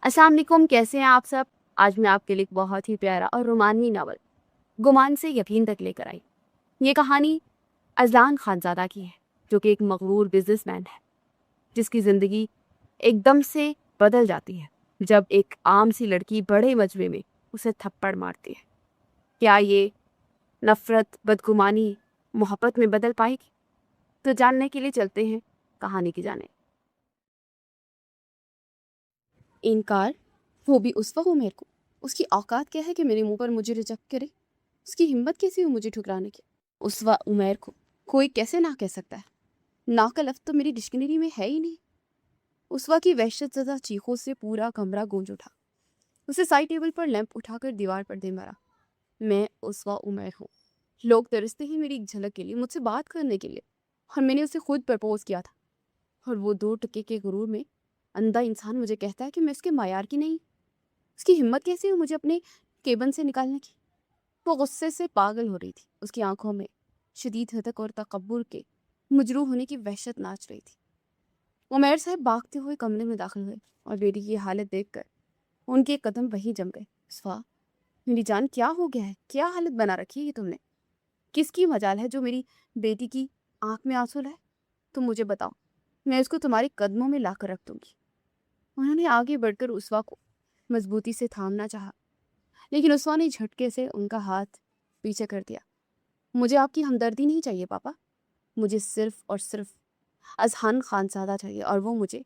अस्सलाम वालेकुम, कैसे हैं आप सब। आज मैं आपके लिए एक बहुत ही प्यारा और रोमानी नावल गुमान से यकीन तक लेकर आई। ये कहानी अजलान खानजादा की है, जो कि एक मगरूर बिजनेसमैन है जिसकी ज़िंदगी एकदम से बदल जाती है जब एक आम सी लड़की बड़े मजमे में उसे थप्पड़ मारती है। क्या ये नफ़रत बदगुमानी मोहब्बत में बदल पाएगी? तो जानने के लिए चलते हैं कहानी की जाने। इनकार, वो भी उस वक्त उमेर को। उसकी औकात क्या है कि मेरे मुंह पर मुझे रिजेक्ट करे? उसकी हिम्मत कैसी हुई मुझे ठुकराने की? उस वक्त उमेर को कोई कैसे ना कह सकता है? ना का लफ्ज़ तो मेरी डिक्शनरी में है ही नहीं। उस वक्त की वहशत ज़दा चीखों से पूरा कमरा गूंज उठा। उसे साइड टेबल पर लैंप उठाकर दीवार पर दे मारा। मैं उस वक्त उमेर हूँ। लोग तरसते हैं मेरी एक झलक के लिए, मुझसे बात करने के लिए, और मैंने उसे खुद प्रपोज किया था। और वो 2 टके के गुरूर में अंधा इंसान मुझे कहता है कि मैं इसके मायार की नहीं। उसकी हिम्मत कैसी हुई मुझे अपने केबन से निकालने की? वो गुस्से से पागल हो रही थी। उसकी आंखों में शदीद हदक और तकब्बुर के मजरूह होने की वहशत नाच रही थी। उमैर साहब भागते हुए कमरे में दाखिल हुए और बेटी की हालत देखकर उनके कदम वहीं जम गए। सफा, मेरी जान, क्या हो गया है? क्या हालत बना रखी है ये तुमने? किसकी मजाल है जो मेरी बेटी की आंख में आंसू लाए? तुम मुझे बताओ, मैं इसको तुम्हारे कदमों में लाकर रख दूंगी। उन्होंने आगे बढ़कर उसवा को मजबूती से थामना चाहा, लेकिन उसवा ने झटके से उनका हाथ पीछे कर दिया। मुझे आपकी हमदर्दी नहीं चाहिए पापा, मुझे सिर्फ और सिर्फ अजहान खानजादा चाहिए, और वो मुझे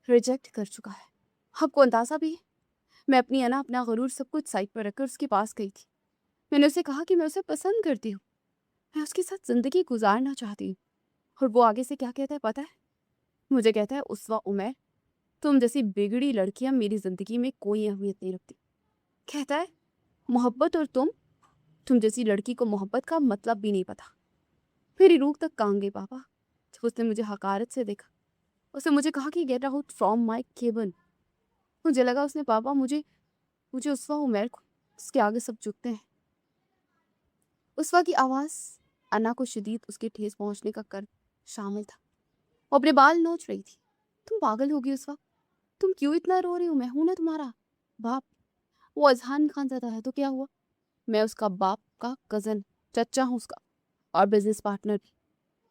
रिजेक्ट कर चुका है। आपको अंदाज़ा भी है? मैं अपनी अना, अपना गुरूर सब कुछ साइड पर रखकर उसके पास गई थी। मैंने उसे कहा कि मैं उसे पसंद करती हूँ, मैं उसके साथ ज़िंदगी गुजारना चाहती हूँ। और वो आगे से क्या कहता है पता है? मुझे कहता है, उसवा उमैर, तुम जैसी बिगड़ी लड़कियाँ मेरी ज़िंदगी में कोई अहमियत नहीं रखती। कहता है मोहब्बत, और तुम जैसी लड़की को मोहब्बत का मतलब भी नहीं पता। मेरी रूह तक कांप गई पापा जब उसने मुझे हकारत से देखा। उसने मुझे कहा कि get out from my cabin. मुझे लगा उसने पापा मुझे मुझे उसवा उमैर को, उसके आगे सब झुकते हैं। उसवा की आवाज़ अन्ना को शदीद उसके ठेस पहुंचने का कर शामिल था। वो अपने बाल नोच रही थी। तुम पागल होगी उसवा, तुम क्यों इतना रो रही हो? मैं हूं ना तुम्हारा बाप। वो अजहान खानजादा है तो क्या हुआ? मैं उसका बाप का कज़न, चचा हूँ उसका, और बिजनेस पार्टनर भी।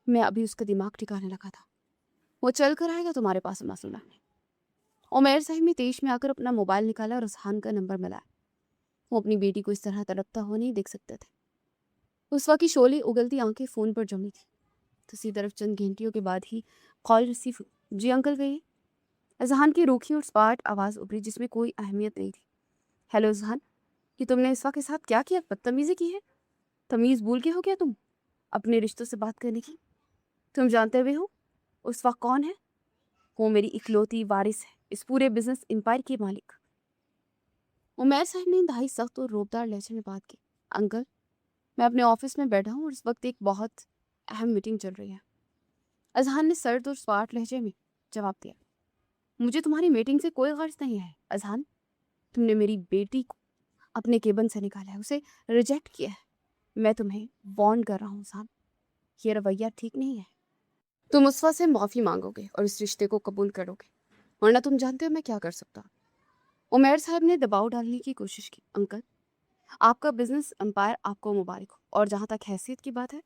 मैं अभी उसका दिमाग ठिकाने लगा था। वो चल कर आएगा तुम्हारे पास मासूम लाने। उमैर साहब ने तेज में आकर अपना मोबाइल निकाला और अजहान का नंबर मिलाया। वो अपनी बेटी को इस तरह तड़पता हुआ नहीं देख सकते थे। उस वक्त की शोले उगलती आंखें फ़ोन पर जमी थी। दूसरी तरफ चंद घंटियों के बाद ही कॉल रिसीव हुई। जी अंकल कहिए। अजहान की रूखी और स्पार्ट आवाज़ उभरी जिसमें कोई अहमियत नहीं थी। हेलो अजहान, कि तुमने इस वक्त के साथ क्या किया? बदतमीजी की है? तमीज़ भूल गए हो क्या तुम अपने रिश्तों से बात करने की? तुम जानते हुए हो उस वक्त कौन है? वो मेरी इकलौती वारिस है, इस पूरे बिजनेस एम्पायर की मालिक। उमैर साहब ने इंतहाई सख्त और रोबदार लहजे में बात की। अंकल, मैं अपने ऑफिस में बैठा हूँ और इस वक्त एक बहुत अहम मीटिंग चल रही है। अजहान ने सर्द और स्वाट लहजे में जवाब दिया। मुझे तुम्हारी मीटिंग से कोई गर्ज नहीं है अजहान। तुमने मेरी बेटी को अपने केबन से निकाला है, उसे रिजेक्ट किया है। मैं तुम्हें वार्न कर रहा हूँ साहब, ये रवैया ठीक नहीं है। तुम उसवा से माफ़ी मांगोगे और इस रिश्ते को कबूल करोगे, वरना तुम जानते हो मैं क्या कर सकता। उमैर साहब ने दबाव डालने की कोशिश की। अंकल, आपका बिजनेस एम्पायर आपको मुबारक हो, और जहाँ तक हैसियत की बात है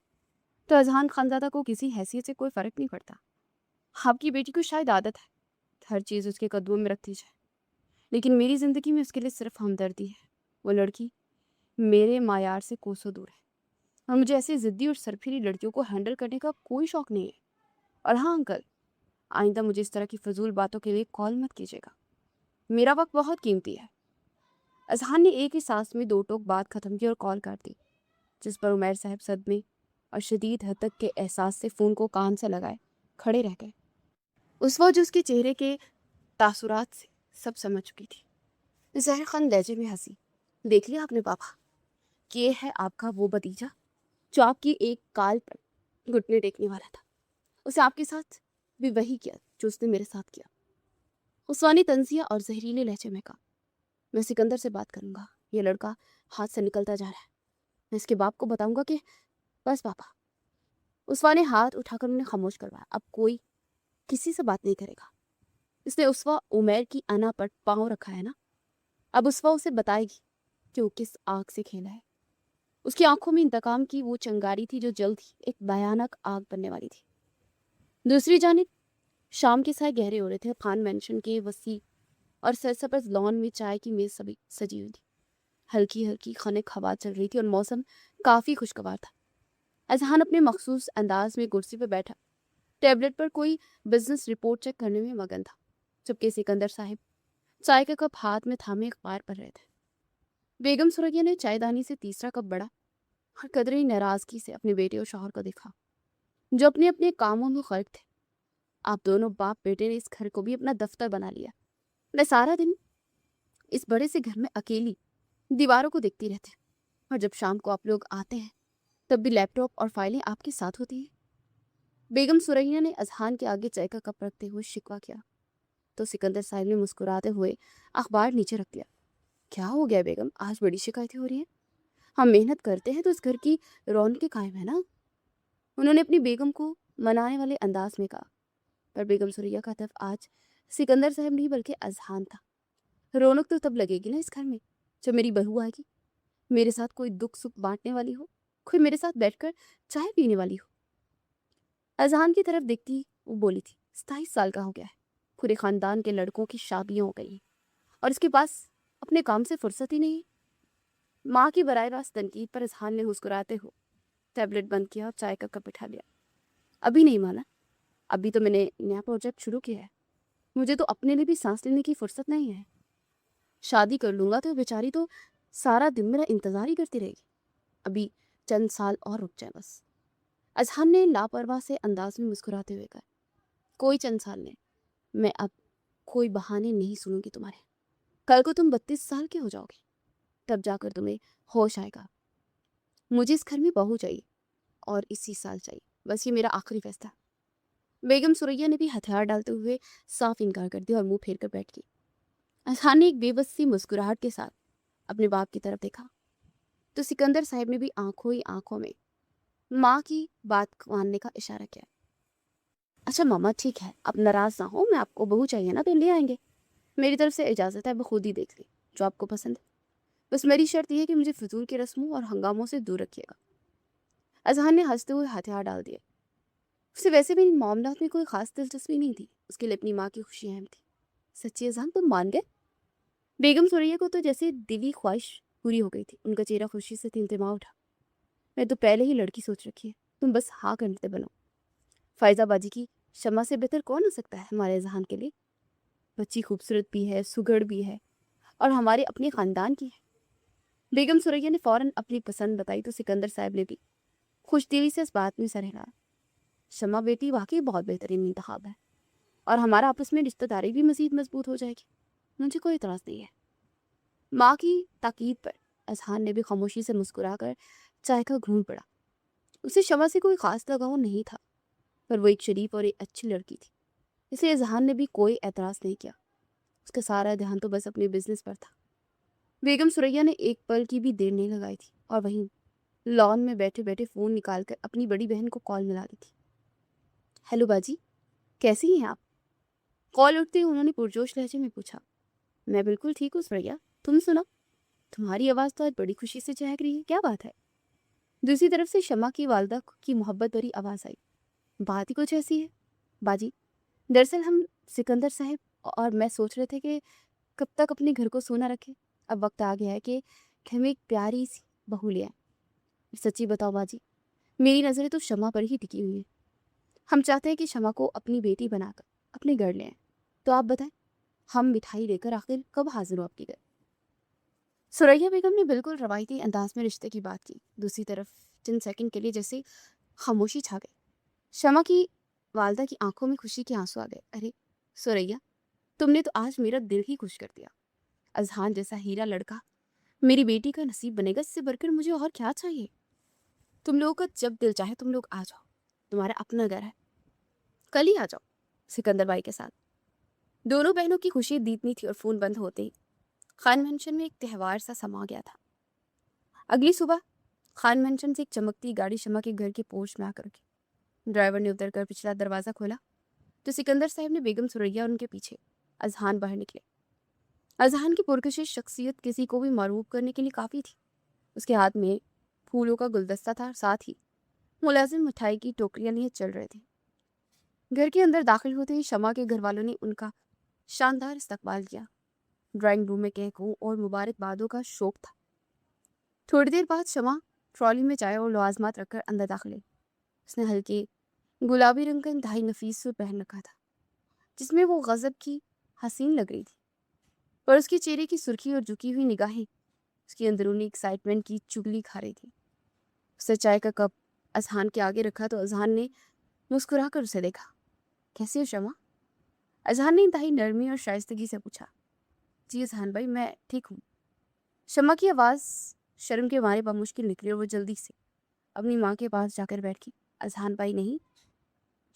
तो अजहान खानजादा को किसी हैसियत से कोई फ़र्क नहीं पड़ता। आपकी बेटी को शायद आदत है हर चीज़ उसके कदमों में रखती जाए, लेकिन मेरी ज़िंदगी में उसके लिए सिर्फ हमदर्दी है। वो लड़की मेरे मायार से कोसों दूर है, और मुझे ऐसी ज़िद्दी और सरफिरी लड़कियों को हैंडल करने का कोई शौक़ नहीं है। और हाँ अंकल, आइंदा मुझे इस तरह की फजूल बातों के लिए कॉल मत कीजिएगा, मेरा वक्त बहुत कीमती है। अजहान ने एक ही सांस में 2 टोक बात ख़त्म की और कॉल काट दी, जिस पर उमैर साहब सदमे और शदीद हद के एहसास से फ़ोन को कान से लगाए खड़े रह गए। उस वक्त उसके चेहरे के तासुरात से सब समझ चुकी थी। जहर खान लहजे में हंसी। देख लिया आपने पापा, कि ये है आपका वो भतीजा जो आपकी एक काल पर घुटने टेकने वाला था। उसे आपके साथ भी वही किया जो उसने मेरे साथ किया। उस्वानी तंजिया और जहरीले लहजे में कहा। मैं सिकंदर से बात करूंगा, ये लड़का हाथ से निकलता जा रहा है। मैं इसके बाप को बताऊंगा कि बस पापा। उस्वा ने हाथ उठाकर उन्हें खामोश करवाया। अब कोई किसी से बात नहीं करेगा। اس نے اسوا عمیر کی انا پر پاؤں رکھا ہے نا، اب اسوا اسے بتائے گی کہ وہ کس آگ سے کھیلا ہے۔ اس کی آنکھوں میں انتقام کی وہ چنگاری تھی جو جلد ہی ایک بھیانک آگ بننے والی تھی۔ دوسری جانب شام کے سائے گہرے ہو رہے تھے۔ خان مینشن کے وسیع اور سرسبز لان میں چائے کی میز سبھی سجی ہوئی تھی۔ ہلکی ہلکی خنک ہوا چل رہی تھی اور موسم کافی خوشگوار تھا۔ اذہان اپنے مخصوص انداز میں کرسی پہ بیٹھا ٹیبلٹ پر کوئی بزنس رپورٹ چیک کرنے میں مگن تھا، جبکہ سکندر صاحب چائے کا کپ ہاتھ میں تھامے اخبار پڑھ رہے تھے۔ بیگم سریا نے چائے دانی سے تیسرا کپ بڑا اور قدرے ناراضگی سے اپنے بیٹے اور شوہر کو دیکھا، جو اپنے اپنے کاموں میں غرق تھے۔ آپ دونوں باپ بیٹے نے اس گھر کو بھی اپنا دفتر بنا لیا۔ میں سارا دن اس بڑے سے گھر میں اکیلی دیواروں کو دیکھتی رہتی ہوں، اور جب شام کو آپ لوگ آتے ہیں تب بھی لیپ ٹاپ اور فائلیں آپ کے ساتھ ہوتی ہیں۔ بیگم سریا نے اذہان کے آگے چائے کا کپ رکھتے ہوئے شکوہ کیا تو سکندر صاحب نے مسکراتے ہوئے اخبار نیچے رکھ دیا۔ کیا ہو گیا بیگم، آج بڑی شکایتیں ہو رہی ہیں؟ ہم محنت کرتے ہیں تو اس گھر کی رونقیں قائم ہے نا، انہوں نے اپنی بیگم کو منانے والے انداز میں کہا۔ پر بیگم سریا کا ہدف آج سکندر صاحب نہیں بلکہ اذہان تھا۔ رونق تو تب لگے گی نا اس گھر میں جب میری بہو آئے گی، میرے ساتھ کوئی دکھ سکھ بانٹنے والی ہو، کوئی میرے ساتھ بیٹھ کر چائے پینے والی ہو۔ اذہان کی طرف دیکھتی وہ بولی تھی، 27 سال کا ہو گیا ہے، پورے خاندان کے لڑکوں کی شادیاں ہو گئی ہیں اور اس کے پاس اپنے کام سے فرصت ہی نہیں ہے۔ ماں کی براہ راست تنقید پر اذہان نے مسکراتے ہو ٹیبلٹ بند کیا اور چائے کا کپ اٹھا لیا۔ ابھی نہیں مانا، ابھی تو میں نے نیا پروجیکٹ شروع کیا ہے، مجھے تو اپنے لیے بھی سانس لینے کی فرصت نہیں ہے۔ شادی کر لوں گا تو بیچاری تو سارا دن میرا انتظار ہی کرتی رہے گی۔ ابھی چند سال اور رک جائے بس۔ اذہان نے لاپرواہ سے انداز میں مسکراتے ہوئے کہا، کوئی چند سال نہیں، میں اب کوئی بہانے نہیں سنوں گی تمہارے۔ کل کو تم 32 سال کے ہو جاؤ گے، تب جا کر تمہیں ہوش آئے گا۔ مجھے اس گھر میں بہو چاہیے اور اسی سال چاہیے، بس یہ میرا آخری فیصلہ۔ بیگم سریا نے بھی ہتھیار ڈالتے ہوئے صاف انکار کر دیا اور منہ پھیر کر بیٹھ گئی۔ اذہان نے ایک بے بس سی مسکراہٹ کے ساتھ اپنے باپ کی طرف دیکھا تو سکندر صاحب نے بھی آنکھوں ہی آنکھوں میں ماں کی بات ماننے کا اشارہ کیا۔ اچھا ماما ٹھیک ہے، اب ناراض نہ ہو، میں آپ کو بہو چاہیے نا تو لے آئیں گے، میری طرف سے اجازت ہے، وہ خود ہی دیکھ لیں جو آپ کو پسند ہے، بس میری شرط یہ ہے کہ مجھے فضول کے رسموں اور ہنگاموں سے دور رکھیے گا۔ اذہان نے ہنستے ہوئے ہتھیار ڈال دیے۔ اسے ویسے بھی ان معاملات میں کوئی خاص دلچسپی نہیں تھی، اس کے لیے اپنی ماں کی خوشی اہم تھی۔ سچی اذہان تم مان گئے؟ بیگم سریا کو تو جیسے دلی خواہش پوری ہو گئی تھی، ان کا چہرہ خوشی سے تمتما اٹھا۔ میں تو پہلے ہی لڑکی سوچ رکھی ہے، تم بس ہاں کرتے بنو۔ فائزہ باجی کی شمع سے بہتر کون ہو سکتا ہے ہمارے اذہان کے لیے؟ بچی خوبصورت بھی ہے، سگڑ بھی ہے اور ہمارے اپنے خاندان کی ہے۔ بیگم سریا نے فوراً اپنی پسند بتائی تو سکندر صاحب نے بھی خوش دلی سے اس بات میں سر ہلایا۔ شمع بیٹی واقعی بہت بہترین انتخاب ہے اور ہمارا آپس میں رشتہ داری بھی مزید مضبوط ہو جائے گی، مجھے کوئی اعتراض نہیں ہے۔ ماں کی تاکید پر اذہان نے بھی خاموشی سے مسکرا کر چائے کا گھونٹ پڑا۔ اسے شمع سے کوئی خاص لگاؤ نہیں تھا، پر وہ ایک شریف اور ایک اچھی لڑکی تھی، اس لیے اذہان نے بھی کوئی اعتراض نہیں کیا۔ اس کا سارا دھیان تو بس اپنے بزنس پر تھا۔ بیگم سریا نے ایک پل کی بھی دیر نہیں لگائی تھی اور وہیں لان میں بیٹھے بیٹھے فون نکال کر اپنی بڑی بہن کو کال ملا دی تھی۔ ہیلو باجی، کیسی ہیں آپ؟ کال اٹھتے ہی انہوں نے پرجوش لہجے میں پوچھا۔ میں بالکل ٹھیک ہوں سریا، تم سنا؟ تمہاری آواز تو آج بڑی خوشی سے چہک رہی ہے، کیا بات ہے؟ دوسری طرف سے شمع کی والدہ کی محبت بھری آواز آئی۔ بات ہی کچھ ایسی ہے باجی، دراصل ہم سکندر صاحب اور میں سوچ رہے تھے کہ کب تک اپنے گھر کو سونا رکھے، اب وقت آ گیا ہے کہ گھر میں ایک پیاری سی بہو لے آئیں۔ سچی بتاؤ باجی، میری نظریں تو شمع پر ہی ٹکی ہوئی ہیں۔ ہم چاہتے ہیں کہ شمع کو اپنی بیٹی بنا کر اپنے گھر لے آئیں، تو آپ بتائیں ہم مٹھائی لے کر آخر کب حاضر ہو آپ کے گھر؟ سریا بیگم نے بالکل روایتی انداز میں رشتے کی بات کی۔ دوسری طرف چند سیکنڈ کے لیے جیسے خاموشی چھا گئی۔ شمع کی والدہ کی آنکھوں میں خوشی کے آنسو آ گئے۔ ارے سریا، تم نے تو آج میرا دل ہی خوش کر دیا۔ اذہان جیسا ہیرا لڑکا میری بیٹی کا نصیب بنے گا، اس سے بڑھ کر مجھے اور کیا چاہیے؟ تم لوگوں کا جب دل چاہے تم لوگ آ جاؤ، تمہارا اپنا گھر ہے، کل ہی آ جاؤ سکندر بھائی کے ساتھ۔ دونوں بہنوں کی خوشی دیدنی تھی اور فون بند ہوتے ہی خان مینشن میں ایک تہوار سا سما گیا تھا۔ اگلی صبح خان مینشن سے ایک چمکتی گاڑی شمع کے گھر کے پورچ میں آ کر رکی۔ ڈرائیور نے اتر کر پچھلا دروازہ کھولا تو سکندر صاحب نے بیگم سریا اور ان کے پیچھے अजहान बाहर निकले। अजहान की पुरकशिश शख्सियत किसी को भी मरूब करने के लिए काफ़ी थी। उसके हाथ में फूलों का गुलदस्ता था, साथ ही मुलाजिम मिठाई की टोकरियां लिए चल रहे थे। घर के अंदर दाखिल होते ही शमा के घर वालों ने उनका शानदार इस्तकबाल किया। ड्राइंग रूम में कहकू और मुबारकबादों का शौक था। थोड़ी देर बाद शमा ट्रॉली में चाय और लवाजमात रखकर अंदर दाखिल हुई। उसने हल्के गुलाबी रंग का इंतहाई नफीस सूट पहन रखा था, जिसमें वो गजब की हसीन लग रही थी, पर उसके चेहरे की सुर्खी और झुकी हुई निगाहें उसकी अंदरूनी एक्साइटमेंट की चुगली खा रही थी। उसने चाय का कप अजहान के आगे रखा तो अजहान ने मुस्कुरा कर उसे देखा। कैसी हो शमा? अजहान ने इंतहाई नरमी और शाइस्तगी से पूछा। जी अजहान भाई, मैं ठीक हूँ। शमा की आवाज़ शर्म के मारे बामुश्किल निकली और वो जल्दी से अपनी माँ के पास जाकर बैठ गई। अजहान भाई नहीं,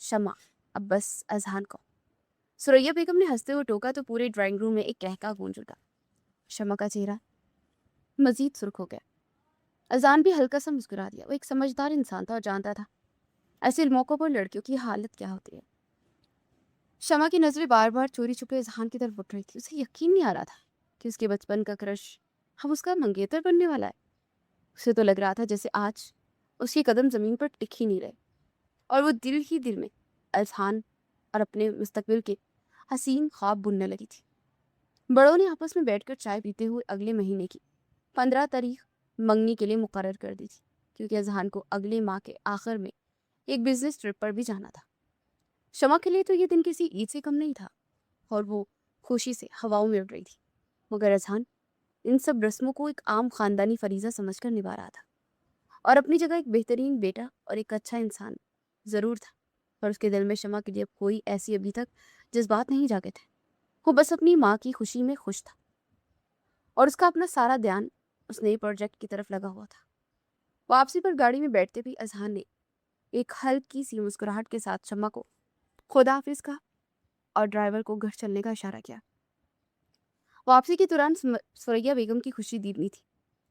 शमा, अब बस अजहान को। सुरैया बेगम ने हंसते हुए टोका तो पूरे ड्राइंग रूम में एक कहका गूंज उठा। शमा का चेहरा मजीद सुर्ख हो गया। अजान भी हल्का सा मुस्कुरा दिया। वो एक समझदार इंसान था और जानता था ऐसे मौक़ों पर लड़कियों की हालत क्या होती है। शमा की नजरें बार बार चोरी छुपे अजहान की तरफ उठ रही थी। उसे यकीन नहीं आ रहा था कि उसके बचपन का क्रश अब उसका मंगेतर बनने वाला है। उसे तो लग रहा था जैसे आज उसके कदम जमीन पर टिक ही नहीं रहे और वो दिल ही दिल में अजहान और अपने मुस्तकबिल के हसीन ख्वाब बुनने लगी थी। बड़ों ने आपस में बैठकर चाय पीते हुए अगले महीने की 15 तारीख मंगनी के लिए मुकर्रर कर दी थी, क्योंकि अजहान को अगले माह के आखिर में एक बिजनेस ट्रिप पर भी जाना था। शमा के लिए तो ये दिन किसी ईद से कम नहीं था और वो खुशी से हवाओं में उड़ रही थी, मगर अजहान इन सब रस्मों को एक आम खानदानी फरीजा समझकर निभा रहा था और अपनी जगह एक बेहतरीन बेटा और एक अच्छा इंसान ज़रूर था। पर उसके दिल में शमा के लिए कोई ऐसी अभी तक जज्बात नहीं जागे थे। वो बस अपनी माँ की खुशी में खुश था और उसका अपना सारा ध्यान उस नए प्रोजेक्ट की तरफ लगा हुआ था। वापसी पर गाड़ी में बैठते भी अजहान ने एक हल्की सी मुस्कुराहट के साथ शमा को खुदा हाफिज कहा और ड्राइवर को घर चलने का इशारा किया। वापसी के दौरान सुरैया बेगम की खुशी दीदनी थी।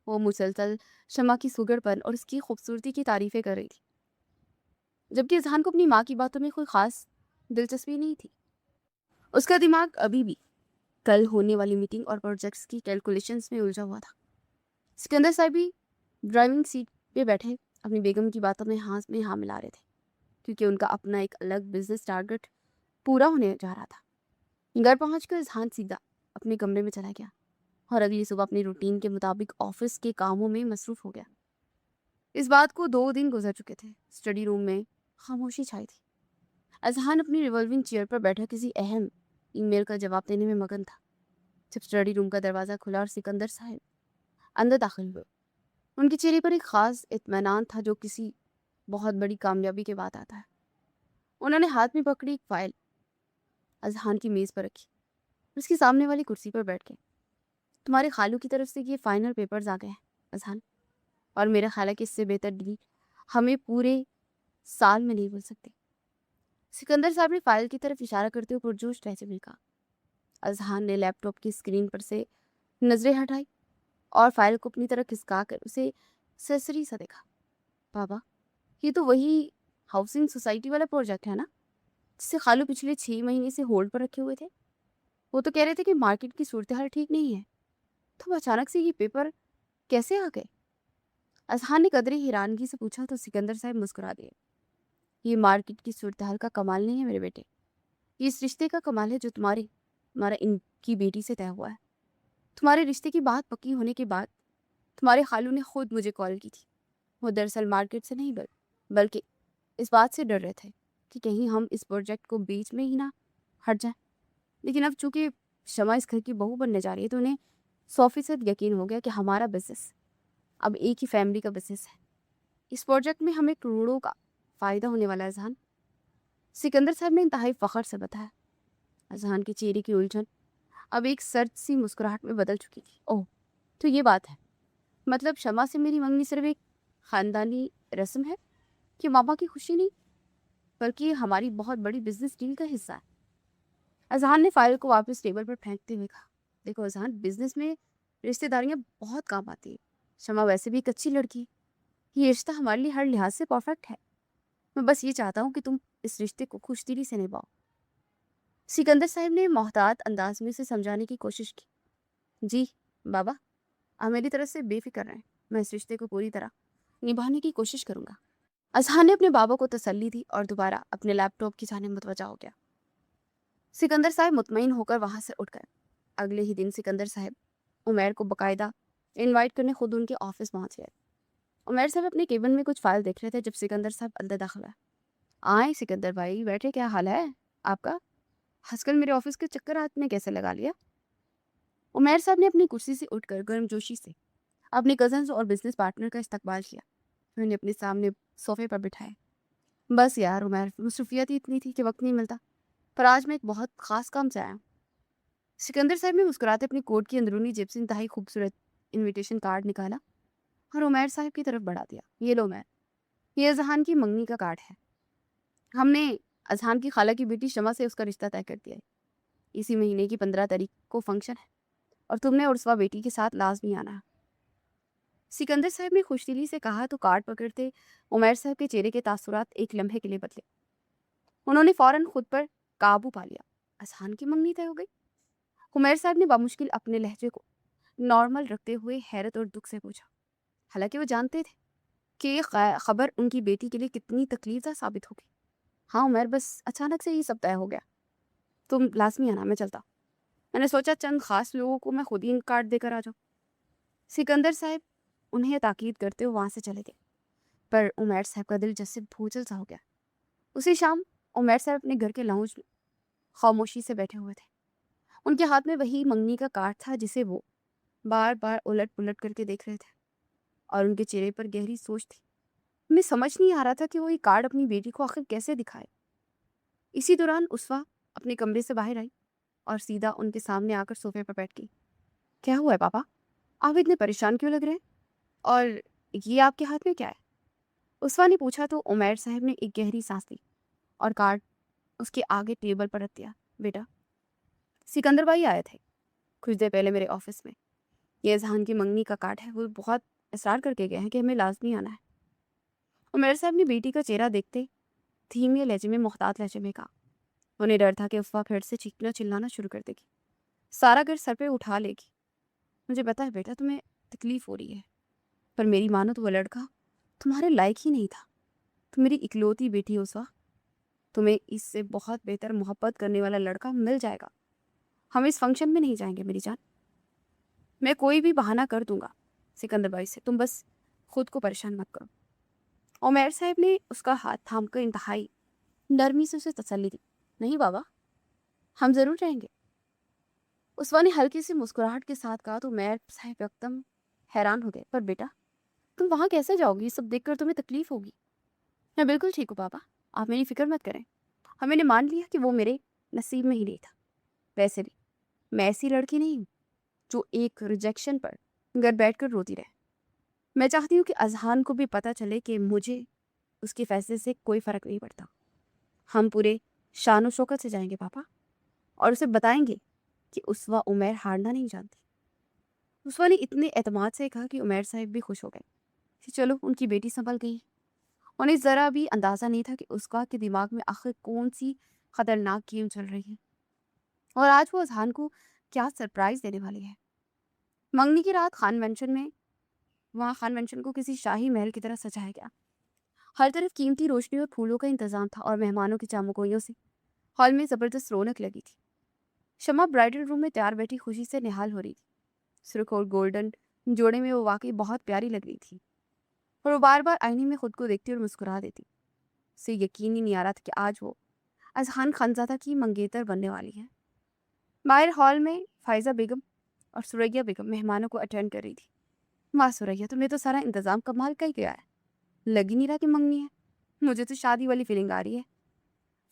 वो मुसलसल शमा की सुगड़पन और उसकी खूबसूरती की तारीफें कर रही थी, जबकि अजहान को अपनी माँ की बातों में कोई खास दिलचस्पी नहीं थी। उसका दिमाग अभी भी कल होने वाली मीटिंग और प्रोजेक्ट्स की कैलकुलेशंस में उलझा हुआ था। सिकंदर साहब भी ड्राइविंग सीट पे बैठे अपनी बेगम की बातों में हाँ मिला रहे थे, क्योंकि उनका अपना एक अलग बिजनेस टारगेट पूरा होने जा रहा था। घर पहुंचकर अजहान सीधा अपने कमरे में चला गया और अगली सुबह अपनी रूटीन के मुताबिक ऑफिस के कामों में मसरूफ हो गया। इस बात को 2 दिन गुजर चुके थे। स्टडी रूम में खामोशी छाई थी। अजहान अपनी रिवॉल्विंग चेयर पर बैठा किसी अहम ईमेल का जवाब देने में मगन था, जब स्टडी रूम का दरवाज़ा खुला और सिकंदर साहब अंदर दाखिल हुए। उनके चेहरे पर एक खास इत्मीनान था जो किसी बहुत बड़ी कामयाबी के बाद आता है। उन्होंने हाथ में पकड़ी एक फाइल अजहान की मेज़ पर रखी, उसके सामने वाली कुर्सी पर बैठ गए। तुम्हारे खालू की तरफ से ये फाइनल पेपर्स आ गए हैं अजहान, और मेरा ख्याल है कि इससे बेहतर डील हमें पूरे साल में नहीं मिल सकती। सिकंदर साहब ने फाइल की तरफ इशारा करते हुए पुरजोश लहजे में कहा। अजहान ने लैपटॉप की स्क्रीन पर से नजरें हटाई और फाइल को अपनी तरफ खिसका कर उसे सरसरी सा देखा। बाबा, ये तो वही हाउसिंग सोसाइटी वाला प्रोजेक्ट है ना, जिसे खालू पिछले 6 महीने से होल्ड पर रखे हुए थे। वो तो कह रहे थे कि मार्केट की सूरत हाल ठीक नहीं है, तो अचानक से ये पेपर कैसे आ गए? अजहान ने कदरे हैरानगी से पूछा तो सिकंदर साहब मुस्कुरा दिए। ये मार्केट की सूरत हाल का कमाल नहीं है मेरे बेटे, ये इस रिश्ते का कमाल है जो तुम्हारा इनकी बेटी से तय हुआ है। तुम्हारे रिश्ते की बात पक्की होने के बाद तुम्हारे खालू ने खुद मुझे कॉल की थी। वो दरअसल मार्केट से नहीं बल्कि इस बात से डर रहे थे कि कहीं हम इस प्रोजेक्ट को बीच में ही ना हट जाए। लेकिन अब चूंकि शमा इस घर की बहू बनने जा रही है तो उन्हें 100% यकीन हो गया कि हमारा बिजनेस अब एक ही फैमिली का बिजनेस है। इस प्रोजेक्ट में हमें करोड़ों का फ़ायदा होने वाला है अजहान, सिकंदर साहब ने इंतहाई फ़ख्र से बताया। अजहान के चेहरे की उलझन अब एक सर्द सी मुस्कुराहट में बदल चुकी थी। ओह, तो ये बात है, मतलब शमा से मेरी मंगनी सिर्फ एक ख़ानदानी रस्म है कि मामा की खुशी नहीं, बल्कि ये हमारी बहुत बड़ी बिजनेस डील का हिस्सा है। अजहान ने फाइल को वापस टेबल पर फेंकते हुए कहा, देखो अजहान, बिजनेस में रिश्तेदारियां बहुत काम आती है। शमा वैसे भी एक अच्छी लड़की है। ये रिश्ता हमारे लिए हर लिहाज से परफेक्ट है। मैं बस ये चाहता हूँ कि तुम इस रिश्ते को खुशदिली से निभाओ। सिकंदर साहब ने मोहतात अंदाज में उसे समझाने की कोशिश की। जी बाबा, आप मेरी तरफ से बेफिक्र रहें, मैं इस रिश्ते को पूरी तरह निभाने की कोशिश करूंगा। अजहान ने अपने बाबा को तसल्ली दी और दोबारा अपने लैपटॉप की जानिब मुतवज्जा हो गया। सिकंदर साहब मुतमईन होकर वहां से उठ गए। अगले ही दिन सिकंदर साहब उमैर को बाकायदा इनवाइट करने खुद उनके ऑफिस पहुंच गए। उमैर साहब अपने केबिन में कुछ फाइल देख रहे थे जब सिकंदर साहब अंदर दाखिल हुए। आए सिकंदर भाई, बैठे, क्या हाल है आपका? हंसकर मेरे ऑफिस के चक्कर आपने कैसे लगा लिया? उमैर साहब ने अपनी कुर्सी से उठकर गर्मजोशी से अपने कजन्स और बिजनेस पार्टनर का इस्तकबाल किया। उन्हें अपने सामने सोफे पर बिठाए। बस यार उमैर, मसरूफियत ही इतनी थी कि वक्त नहीं मिलता, पर आज मैं एक बहुत खास काम से आया हूँ। सिकंदर साहब ने मुस्कुराते अपनी कोट की अंदरूनी जेब से इंतहाई खूबसूरत इनविटेशन कार्ड निकाला और उमैर साहब की तरफ बढ़ा दिया। ये लो उमैर, ये अजहान की मंगनी का कार्ड है। हमने अजहान की खाला की बेटी शमा से उसका रिश्ता तय कर दिया है। इसी महीने की 15 तारीख को फंक्शन है और तुमने उर्सवा बेटी के साथ लाजमी आना है। सिकंदर साहब ने खुशदिली से कहा तो कार्ड पकड़ते उमैर साहब के चेहरे के तासुरात एक लम्हे के लिए बदले। उन्होंने फौरन खुद पर काबू पा लिया। अजहान की मंगनी तय हो गई? उमैर साहब ने बामुश्किल अपने लहजे को नॉर्मल रखते हुए हैरत और दुख से पूछा। हालांकि वो जानते थे कि ये खबर उनकी बेटी के लिए कितनी तकलीफदा साबित होगी। हाँ उमैर, बस अचानक से ये सब तय हो गया। तुम लाजमी आना, मैं चलता। मैंने सोचा चंद खास लोगों को मैं खुद ही कार्ड देकर आ जाऊँ। सिकंदर साहब उन्हें ताकीद करते हुए वहां से चले गए, पर उमैर साहब का दिल जैसे भूचल सा हो गया। उसी शाम उमैर साहब अपने घर के लाउंज में खामोशी से बैठे हुए थे। उनके हाथ में वही मंगनी का कार्ड था जिसे वो बार बार उलट पुलट करके देख रहे थे, और उनके चेहरे पर गहरी सोच थी। उन्हें समझ नहीं आ रहा था कि वो ये कार्ड अपनी बेटी को आखिर कैसे दिखाए। इसी दौरान उसवा अपने कमरे से बाहर आई और सीधा उनके सामने आकर सोफे पर बैठ गई। क्या हुआ है पापा, आप इतने परेशान क्यों लग रहे हैं? और ये आपके हाथ में क्या है? उसवा ने पूछा तो उमैर साहब ने एक गहरी सांस ली और कार्ड उसके आगे टेबल पर रख दिया। बेटा, सिकंदर भाई आए थे कुछ देर पहले मेरे ऑफिस में। ये अजहान की मंगनी का कार्ड है, वो बहुत इसरार करके गए हैं कि हमें लाजमी आना है। उमैर साहब ने बेटी का चेहरा देखते धीमे लहजे में, मोहतात लहजे में कहा। उन्हें डर था कि अफवाह फिर से चीखना चिल्लाना शुरू कर देगी, सारा घर सर पे उठा लेगी। मुझे पता है बेटा, तुम्हें तकलीफ हो रही है, पर मेरी मानो तो वो लड़का तुम्हारे लायक ही नहीं था। तुम मेरी इकलौती बेटी हो उस्वा, तुम्हें इससे बहुत बेहतर मोहब्बत करने वाला लड़का मिल जाएगा। हम इस फंक्शन में नहीं जाएंगे मेरी जान, मैं कोई भी बहाना कर दूंगा सिकंदर भाई से, तुम बस खुद को परेशान मत करो। उमैर साहब ने उसका हाथ थामकर इंतहाई नरमी से उसे तसल्ली दी। नहीं बाबा, हम जरूर जाएंगे। उसवा ने हल्की सी मुस्कुराहट के साथ कहा तो उमैर साहब एकदम हैरान हो गए। पर बेटा, तुम वहां कैसे जाओगी? ये सब देखकर तुम्हें तकलीफ होगी। मैं बिल्कुल ठीक हूँ पापा, आप मेरी फिक्र मत करें। हम मैंने मान लिया कि वो मेरे नसीब में ही नहीं था। वैसे भी मैं ऐसी लड़की नहीं हूँ जो एक रिजेक्शन पर घर बैठकर रोती रहे। मैं चाहती हूँ कि अजहान को भी पता चले कि मुझे उसके फैसले से कोई फर्क नहीं पड़ता। हम पूरे शान शौकत से जाएंगे पापा, और उसे बताएंगे कि उसवा उमैर हारना नहीं जानती। उसवा ने इतने एतमाद से कहा कि उमैर साहब भी खुश हो गए कि चलो उनकी बेटी संभल गई। उन्हें ज़रा भी अंदाज़ा नहीं था कि उसका के दिमाग में आखिर कौन सी खतरनाक गेम चल रही है और आज वो अजहान को क्या सरप्राइज देने वाली है। मंगनी की रात खान मेंशन को किसी शाही महल की तरह सजाया गया। हर तरफ कीमती रोशनी और फूलों का इंतजाम था और मेहमानों की चामकोइयों से हॉल में जबरदस्त रौनक लगी थी। शमा ब्राइडल रूम में तैयार बैठी खुशी से निहाल हो रही थी। सुर्ख और गोल्डन जोड़े में वो वाकई बहुत प्यारी लग रही थी और वो बार बार आईने में खुद को देखती और मुस्कुरा देती। उसे यकीन ही नहीं आ रहा था कि आज वो अजहान खानजादा की मंगेतर बनने वाली है। बाहर हॉल में फायजा बेगम और सुरैया बेगम मेहमानों को अटेंड कर रही थी। वाह सुरैया, तुमने तो सारा इंतजाम कमाल का ही किया है, लग ही नहीं रहा कि मंगनी है। मुझे तो शादी वाली फीलिंग आ रही है।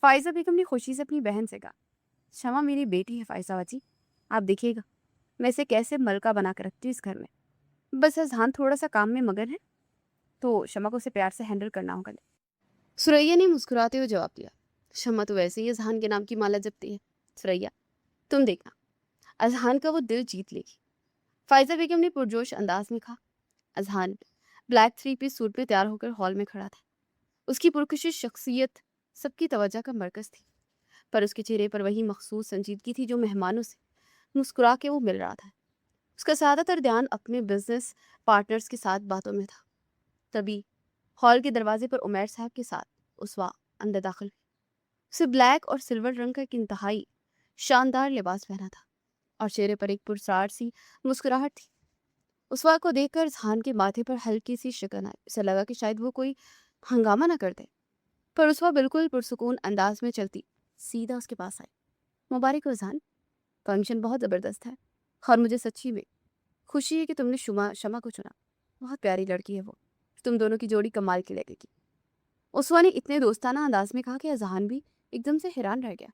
फायजा बेगम ने खुशी से अपनी बहन से कहा। शमा मेरी बेटी है फायजा बाजी, आप देखिएगा मैं इसे कैसे मलका बना कर रखती हूँ इस घर में। बस अजहान थोड़ा सा काम में मगन है तो शमा को उसे प्यार से हैंडल करना होगा। सुरैया ने मुस्कुराते हुए जवाब दिया। शमा तो वैसे ही अजहान के नाम की माला जपती है। सुरैया, तुम देखना अजहान का वो दिल जीत लेगी। फायजा बेगम ने पुरजोश अंदाज में कहा। अजहान ब्लैक 3 पीस सूट में तैयार होकर हॉल में खड़ा था। उसकी पुरकशिश शख्सियत सबकी तवज्जो का मरकज थी। पर उसके चेहरे पर वही मखसूस संजीदगी थी जो मेहमानों से मुस्कुरा के वो मिल रहा था। उसका ज़्यादातर ध्यान अपने बिजनेस पार्टनर्स के साथ बातों में था। तभी हॉल के दरवाजे पर उमैर साहब के साथ उसवा अंदर दाखिल हुई। उसे ब्लैक और सिल्वर रंग का एक इंतहाई शानदार लिबास पहना था और चेहरे पर एक पुरस्कार सी मुस्कुराहट थी। उसवा को देखकर जहान के माथे पर हल्की सी शिकन आई। उसे लगा कि शायद वो कोई हंगामा ना कर दे, पर उसवा बिल्कुल पुरसुकून अंदाज में चलती सीधा उसके पास आई। मुबारक हो जहान, फंक्शन बहुत ज़बरदस्त है और मुझे सच्ची में खुशी है कि तुमने शमा को चुना। बहुत प्यारी लड़की है वो, तुम दोनों की जोड़ी कमाल की लगेगी। उसवा ने इतने दोस्ताना अंदाज में कहा कि जहान भी एकदम से हैरान रह गया।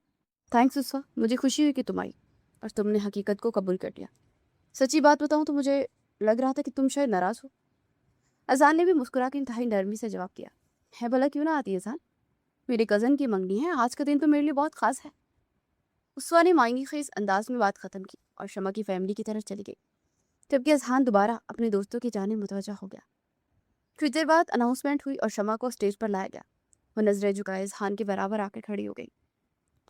थैंक्स उसवा, मुझे खुशी हुई कि तुम आई और तुमने हकीकत को कबूल कर लिया। सच्ची बात बताऊं तो मुझे लग रहा था कि तुम शायद नाराज़ हो। अजान ने भी मुस्कुरा के इंतहाई नरमी से जवाब दिया, है भला क्यों ना आती अजान, मेरे कज़न की मंगनी है, आज का दिन तो मेरे लिए बहुत ख़ास है। उसवा ने मायने खेज अंदाज में बात ख़त्म की और शमा की फैमिली की तरफ चली गई, जबकि अजहान दोबारा अपने दोस्तों की जाने मुतवज्जा हो गया। कुछ देर बाद अनाउंसमेंट हुई और शमा को स्टेज पर लाया गया। वो नजरें झुकाए अजहान के बराबर आकर खड़ी हो गई।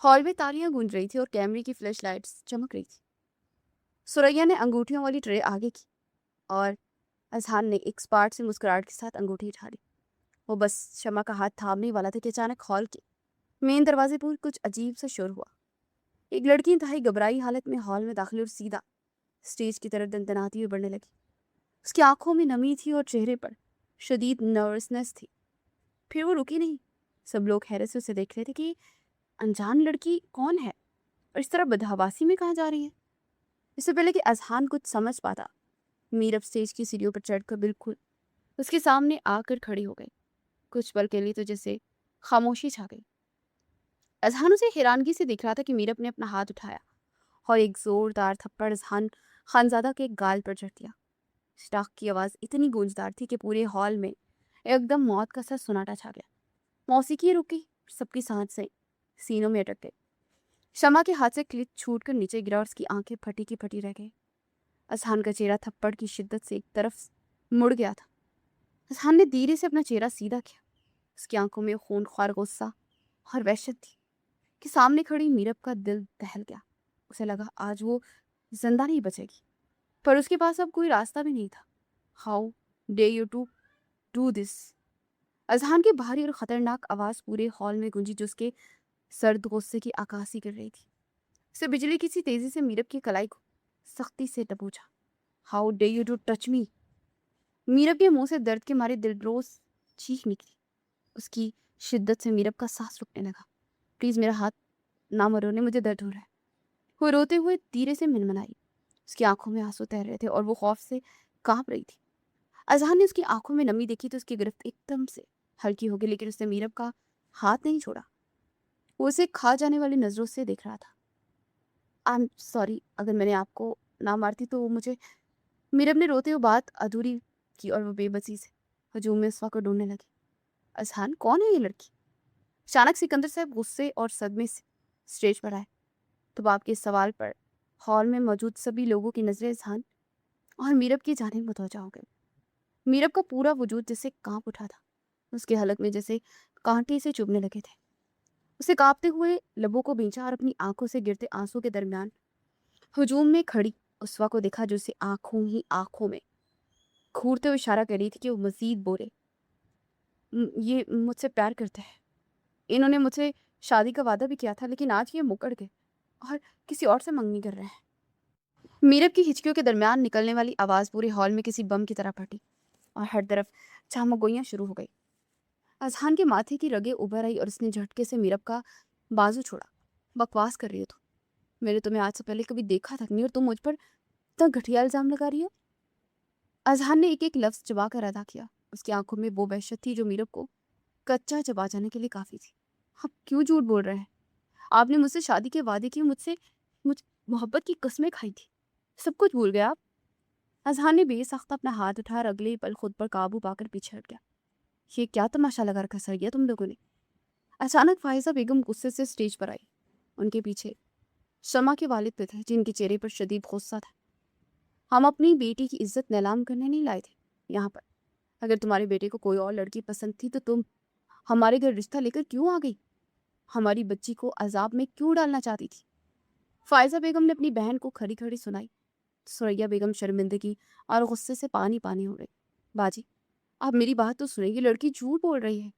हॉल में तालियां गूंज रही थी और कैमरे की फ्लैश लाइट्स चमक रही थी। सुरैया ने अंगूठियों वाली ट्रे आगे की और अजहान ने एक स्पार्ट से मुस्कुराहट के साथ अंगूठी उठा ली। वो बस शमा का हाथ थामने वाला था कि अचानक हॉल के मेन दरवाजे पर कुछ अजीब सा शोर हुआ। एक लड़की इंतहाई घबराई हालत में हॉल में दाखिल और सीधा स्टेज की तरफ दनदनाती हुई बढ़ने लगी। उसकी आंखों में नमी थी और चेहरे पर शदीद नर्वसनेस थी। फिर वो रुकी नहीं। सब लोग हैरत से उसे देख रहे थे कि अनजान लड़की कौन है और इस तरह बदहवासी में कहाँ जा रही है। इससे पहले कि अजहान कुछ समझ पाता, मीरब स्टेज की सीढ़ियों पर चढ़कर बिल्कुल उसके सामने आकर खड़ी हो गई। कुछ पल के लिए तो जैसे खामोशी छा गई। अजहान उसे हैरानगी से देख रहा था कि मीरब ने अपना हाथ उठाया और एक जोरदार थप्पड़ अजहान खानजादा के गाल पर जड़ दिया। स्टाक की आवाज़ इतनी गूंजदार थी कि पूरे हॉल में एकदम मौत का सा सन्नाटा छा गया। मौसीकी रुकी, सबकी सांसें सीनों में अटक गई। शमा के हाथ से क्लिप छूटकर नीचे गिरा और उसकी आंखें फटी की फटी रह गई। अजहान का चेहरा थप्पड़ की शिद्दत से एक तरफ मुड़ गया था। अजहान ने धीरे से अपना चेहरा सीधा किया। उसकी आंखों में खूनख्वार गुस्सा और वहशत थी कि सामने खड़ी मीरब का दिल दहल गया। उसे लगा आज वो जिंदा नहीं बचेगी, पर उसके पास अब कोई रास्ता भी नहीं था। How dare you to do this? Azhan की भारी और खतरनाक आवाज पूरे हॉल में गूंजी जो उसके सर्द गुस्से की आकाशी कर रही थी। उसे बिजली की सी तेजी से मीरब की कलाई को सख्ती से दबोचा। How dare you to touch me? Meerab के मुंह से दर्द के मारे दिलरोज चीख निकली। उसकी शिद्दत से मीरब का सांस रुकने लगा। प्लीज मेरा हाथ ना मरोने, मुझे दर्द हो रहा है। वो रोते हुए धीरे से मिनमनाई। उसकी आंखों में आंसू तैर रहे थे और वो खौफ से कांप रही थी। अजहान ने उसकी आंखों में नमी देखी तो उसकी गिरफ्त एकदम से हल्की हो गई, लेकिन उसने मीरब का हाथ नहीं छोड़ा। वो उसे खा जाने वाली नजरों से देख रहा था। आई एम सॉरी, अगर मैंने आपको ना मारती तो मुझे। मीरब ने रोते हुए बात अधूरी की और वो बेबसी से हजूम में उसवा को ढूंढने लगी। अजहान, कौन है ये लड़की? अचानक सिकंदर साहब गुस्से और सदमे से स्टेज पर आए। तो आपके इस सवाल पर हॉल में मौजूद सभी लोगों की नजरें अजहान और मीरब की जानिब मुतवज्जा हो गई। मीरब का पूरा वजूद जैसे कांप उठा था। उसके हलक में जैसे कांटे से चुभने लगे थे। उसे कांपते हुए लबों को भींचा और अपनी आंखों से गिरते आंसू के दरमियान हजूम में खड़ी उसवा को देखा जो उसे आंखों ही आंखों में घूरते हुए इशारा कर रही थी कि वो मजीद बोले। ये मुझसे प्यार करते हैं, इन्होंने मुझसे शादी का वादा भी किया था, लेकिन आज ये मुकर गए और किसी और से मंगनी कर रहे हैं। मीरब की हिचकियों के दरमियान निकलने वाली आवाज़ पूरे हॉल में किसी बम की तरह फटी और हर तरफ चामगोइयाँ शुरू हो गई। अजहान के माथे की रगें उभर आई और उसने झटके से मीरब का बाजू छोड़ा। बकवास कर रही हो तुम, मैंने तुम्हें आज से पहले कभी देखा तक नहीं और तुम मुझ पर इतना घटिया इल्जाम लगा रही हो। अजहान ने एक एक लफ्ज चबा कर अदा किया। उसकी आंखों में वो वहशत थी जो मीरब को कच्चा चबा जाने के लिए काफ़ी थी। आप क्यों झूठ बोल रहे हैं? आपने मुझसे शादी के वादे किए, मुझ मोहब्बत की कस्में खाई थी, सब कुछ भूल गए आप? अजहान ने बेसख्त अपना हाथ उठा और अगले पल खुद पर काबू पाकर पीछे हट गया। ये क्या तमाशा लगा रखा सर तुम लोगों ने? अचानक फायजा बेगम गुस्से से स्टेज पर आई। उनके पीछे शमा के वालिद पे थे, जिनके चेहरे पर शदीद गुस्सा था। हम अपनी बेटी की इज्जत नीलाम करने नहीं लाए थे यहाँ पर। अगर तुम्हारे बेटे को कोई और लड़की पसंद थी तो तुम हमारे घर रिश्ता लेकर क्यों आ गई? हमारी बच्ची को अजाब में क्यों डालना चाहती थी? फायजा बेगम ने अपनी बहन को खड़ी खड़ी सुनाई। सुरैया बेगम शर्मिंदगी और गुस्से से पानी पानी हो गई। बाजी, आप मेरी बात तो सुनिए, ये लड़की झूठ बोल रही है।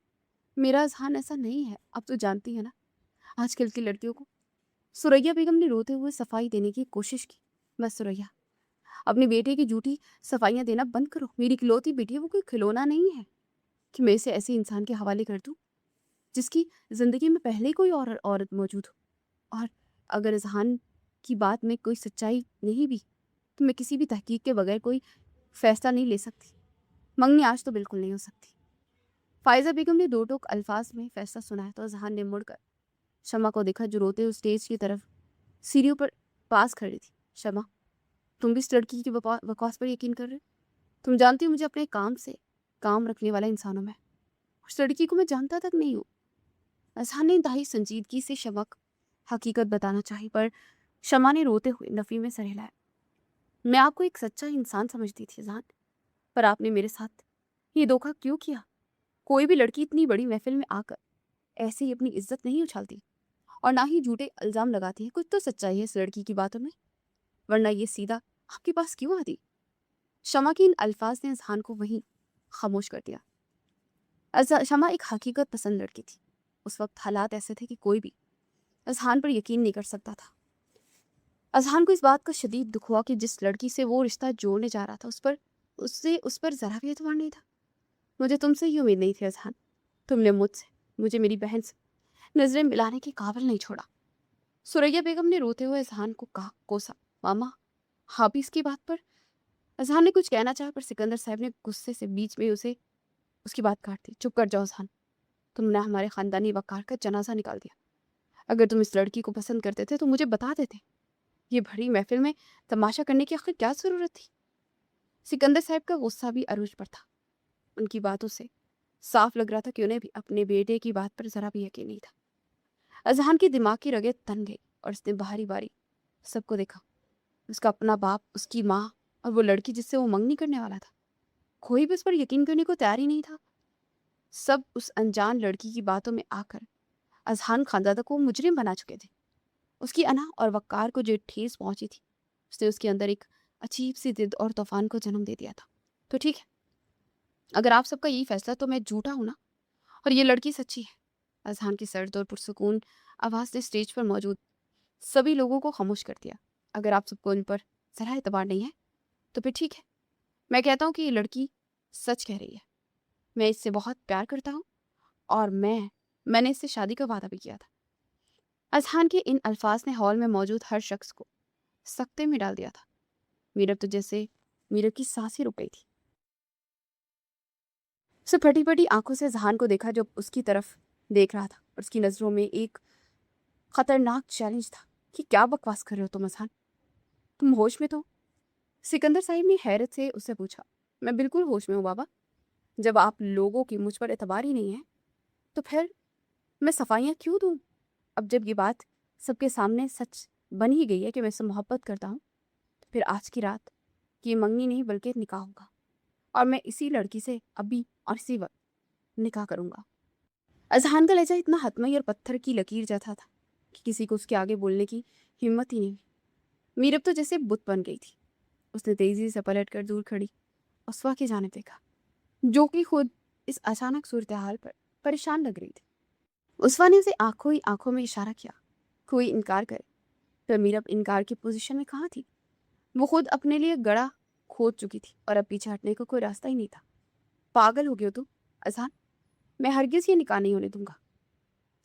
मेरा अजहान ऐसा नहीं है, अब तो जानती है ना आजकल की लड़कियों को। सुरैया बेगम ने रोते हुए सफाई देने की कोशिश की। बस सुरैया, अपने बेटे की झूठी सफाइयाँ देना बंद करो। मेरी इकलौती बेटी है, वो कोई खिलौना नहीं है कि मैं इसे ऐसे इंसान के हवाले कर दूँ जिसकी ज़िंदगी में पहले ही कोई और औरत मौजूद हो। और अगर इजहान की बात में कोई सच्चाई नहीं भी तो मैं किसी भी तहकीक के बगैर कोई फैसला नहीं ले सकती। मंगनी आज तो बिल्कुल नहीं हो सकती। फायजा बेगम ने दो टोक अल्फाज में फैसला सुनाया तो इजहान ने मुड़कर शमा को देखा, जो रोते हुए स्टेज की तरफ सीढ़ियों पर पास खड़ी थी। शमा, तुम भी इस लड़की की बकवास पर यकीन कर रहे हो? तुम जानती हो मुझे अपने काम से काम रखने वाला इंसान हूं मैं। उस लड़की को मैं जानता तक नहीं हूँ। अजहान ने इंतहाई संजीदगी से शमा को हकीकत बताना चाही, पर शमा ने रोते हुए नफी में सर हिलाया। मैं आपको एक सच्चा इंसान समझती थी अजहान, पर आपने मेरे साथ ये धोखा क्यों किया? कोई भी लड़की इतनी बड़ी महफिल में आकर ऐसे ही अपनी इज्जत नहीं उछालती और ना ही झूठे इल्जाम लगाती है। कुछ तो सच्चाई है इस लड़की की बातों में, वरना ये सीधा आपके पास क्यों आती? शमा के इन अल्फाज ने अजहान को वहीं खामोश कर दिया। शमा एक हकीकत पसंद लड़की थी। उस वक्त हालात ऐसे थे कि कोई भी अजहान पर यकीन नहीं कर सकता था। अजहान को इस बात का शदीद दुख हुआ कि जिस लड़की से वो रिश्ता जोड़ने जा रहा था उस पर जरा भी एतबार नहीं था। मुझे तुमसे ही उम्मीद नहीं थी अजहान। तुमने मुझे मेरी बहन से नजरें मिलाने के काबिल नहीं छोड़ा। सुरैया बेगम ने रोते हुए अजहान को कहा, कोसा, मामा हाँ भी इसकी बात पर। अजहान ने कुछ कहना चाहा, पर सिकंदर साहब ने गुस्से से बीच में उसे उसकी बात काट दी। चुप कर जाओ अजहान, तुमने हमारे खानदानी वकार का जनाजा निकाल दिया। अगर तुम इस लड़की को पसंद करते थे तो मुझे बता देते। ये भरी महफिल में तमाशा करने की आखिर क्या जरूरत थी? सिकंदर साहब का गुस्सा भी अरूज पर था। उनकी बातों से साफ लग रहा था कि उन्हें भी अपने बेटे की बात पर जरा भी यकीन नहीं था। अजहान की दिमाग की रगें तन गई और उसने बारी बारी सबको देखा। उसका अपना बाप, उसकी माँ और वो लड़की जिससे वो मंगनी करने वाला था। कोई भी उस पर यकीन करने को तैयार ही नहीं था। सब उस अनजान लड़की की बातों में आकर अजहान खानदादा को मुजरिम बना चुके थे। उसकी अना और वक़ार को जो ठेस पहुंची थी, उसने उसके अंदर एक अजीब सी जिद और तूफान को जन्म दे दिया था। तो ठीक है, अगर आप सबका यही फैसला तो मैं झूठा हूं ना, और ये लड़की सच्ची है। अजहान की सर्द और पुरसुकून आवाज़ ने स्टेज पर मौजूद सभी लोगों को खामोश कर दिया। अगर आप सबको इन पर जरा एतबार नहीं है तो फिर ठीक है, मैं कहता हूँ कि ये लड़की सच कह रही है। मैं इससे बहुत प्यार करता हूँ और मैंने इससे शादी का वादा भी किया था। अजहान के इन अल्फाज ने हॉल में मौजूद हर शख्स को सख्ते में डाल दिया था। मीरब तो जैसे मीरब की सांसें रुक गई थी। उसे फटी फटी आंखों से अजहान को देखा, जो उसकी तरफ देख रहा था, और उसकी नजरों में एक खतरनाक चैलेंज था कि क्या बकवास कर रहे हो तुम अजहान? तुम होश में तो? सिकंदर साहिब ने हैरत से उससे पूछा। मैं बिल्कुल होश में हूँ बाबा। जब आप लोगों की मुझ पर एतबार ही नहीं है तो फिर मैं सफाइयाँ क्यों दूँ? अब जब ये बात सबके सामने सच बन ही गई है कि मैं इससे मोहब्बत करता हूँ, तो फिर आज की रात ये मंगनी नहीं बल्कि निकाह होगा, और मैं इसी लड़की से अभी और इसी वक्त निकाह करूँगा। अजहान का लहजा इतना हतमई और पत्थर की लकीर जैसा था कि किसी को उसके आगे बोलने की हिम्मत ही नहीं हुई। मीरब तो जैसे बुत बन गई थी। उसने तेजी से पलट कर दूर खड़ी उसवा की जानिब देखा, जो कि खुद इस अचानक सूरत हाल पर परेशान लग रही थी। उसवा ने उसे आंखों ही आंखों में इशारा किया, कोई इनकार करे। पर मीरब इनकार की पोजीशन में कहाँ थी? वो खुद अपने लिए गड़ा खोद चुकी थी और अब पीछे हटने का कोई रास्ता ही नहीं था। पागल हो गए हो तुम अजहान, मैं हरगिज ये निकाह नहीं होने दूंगा।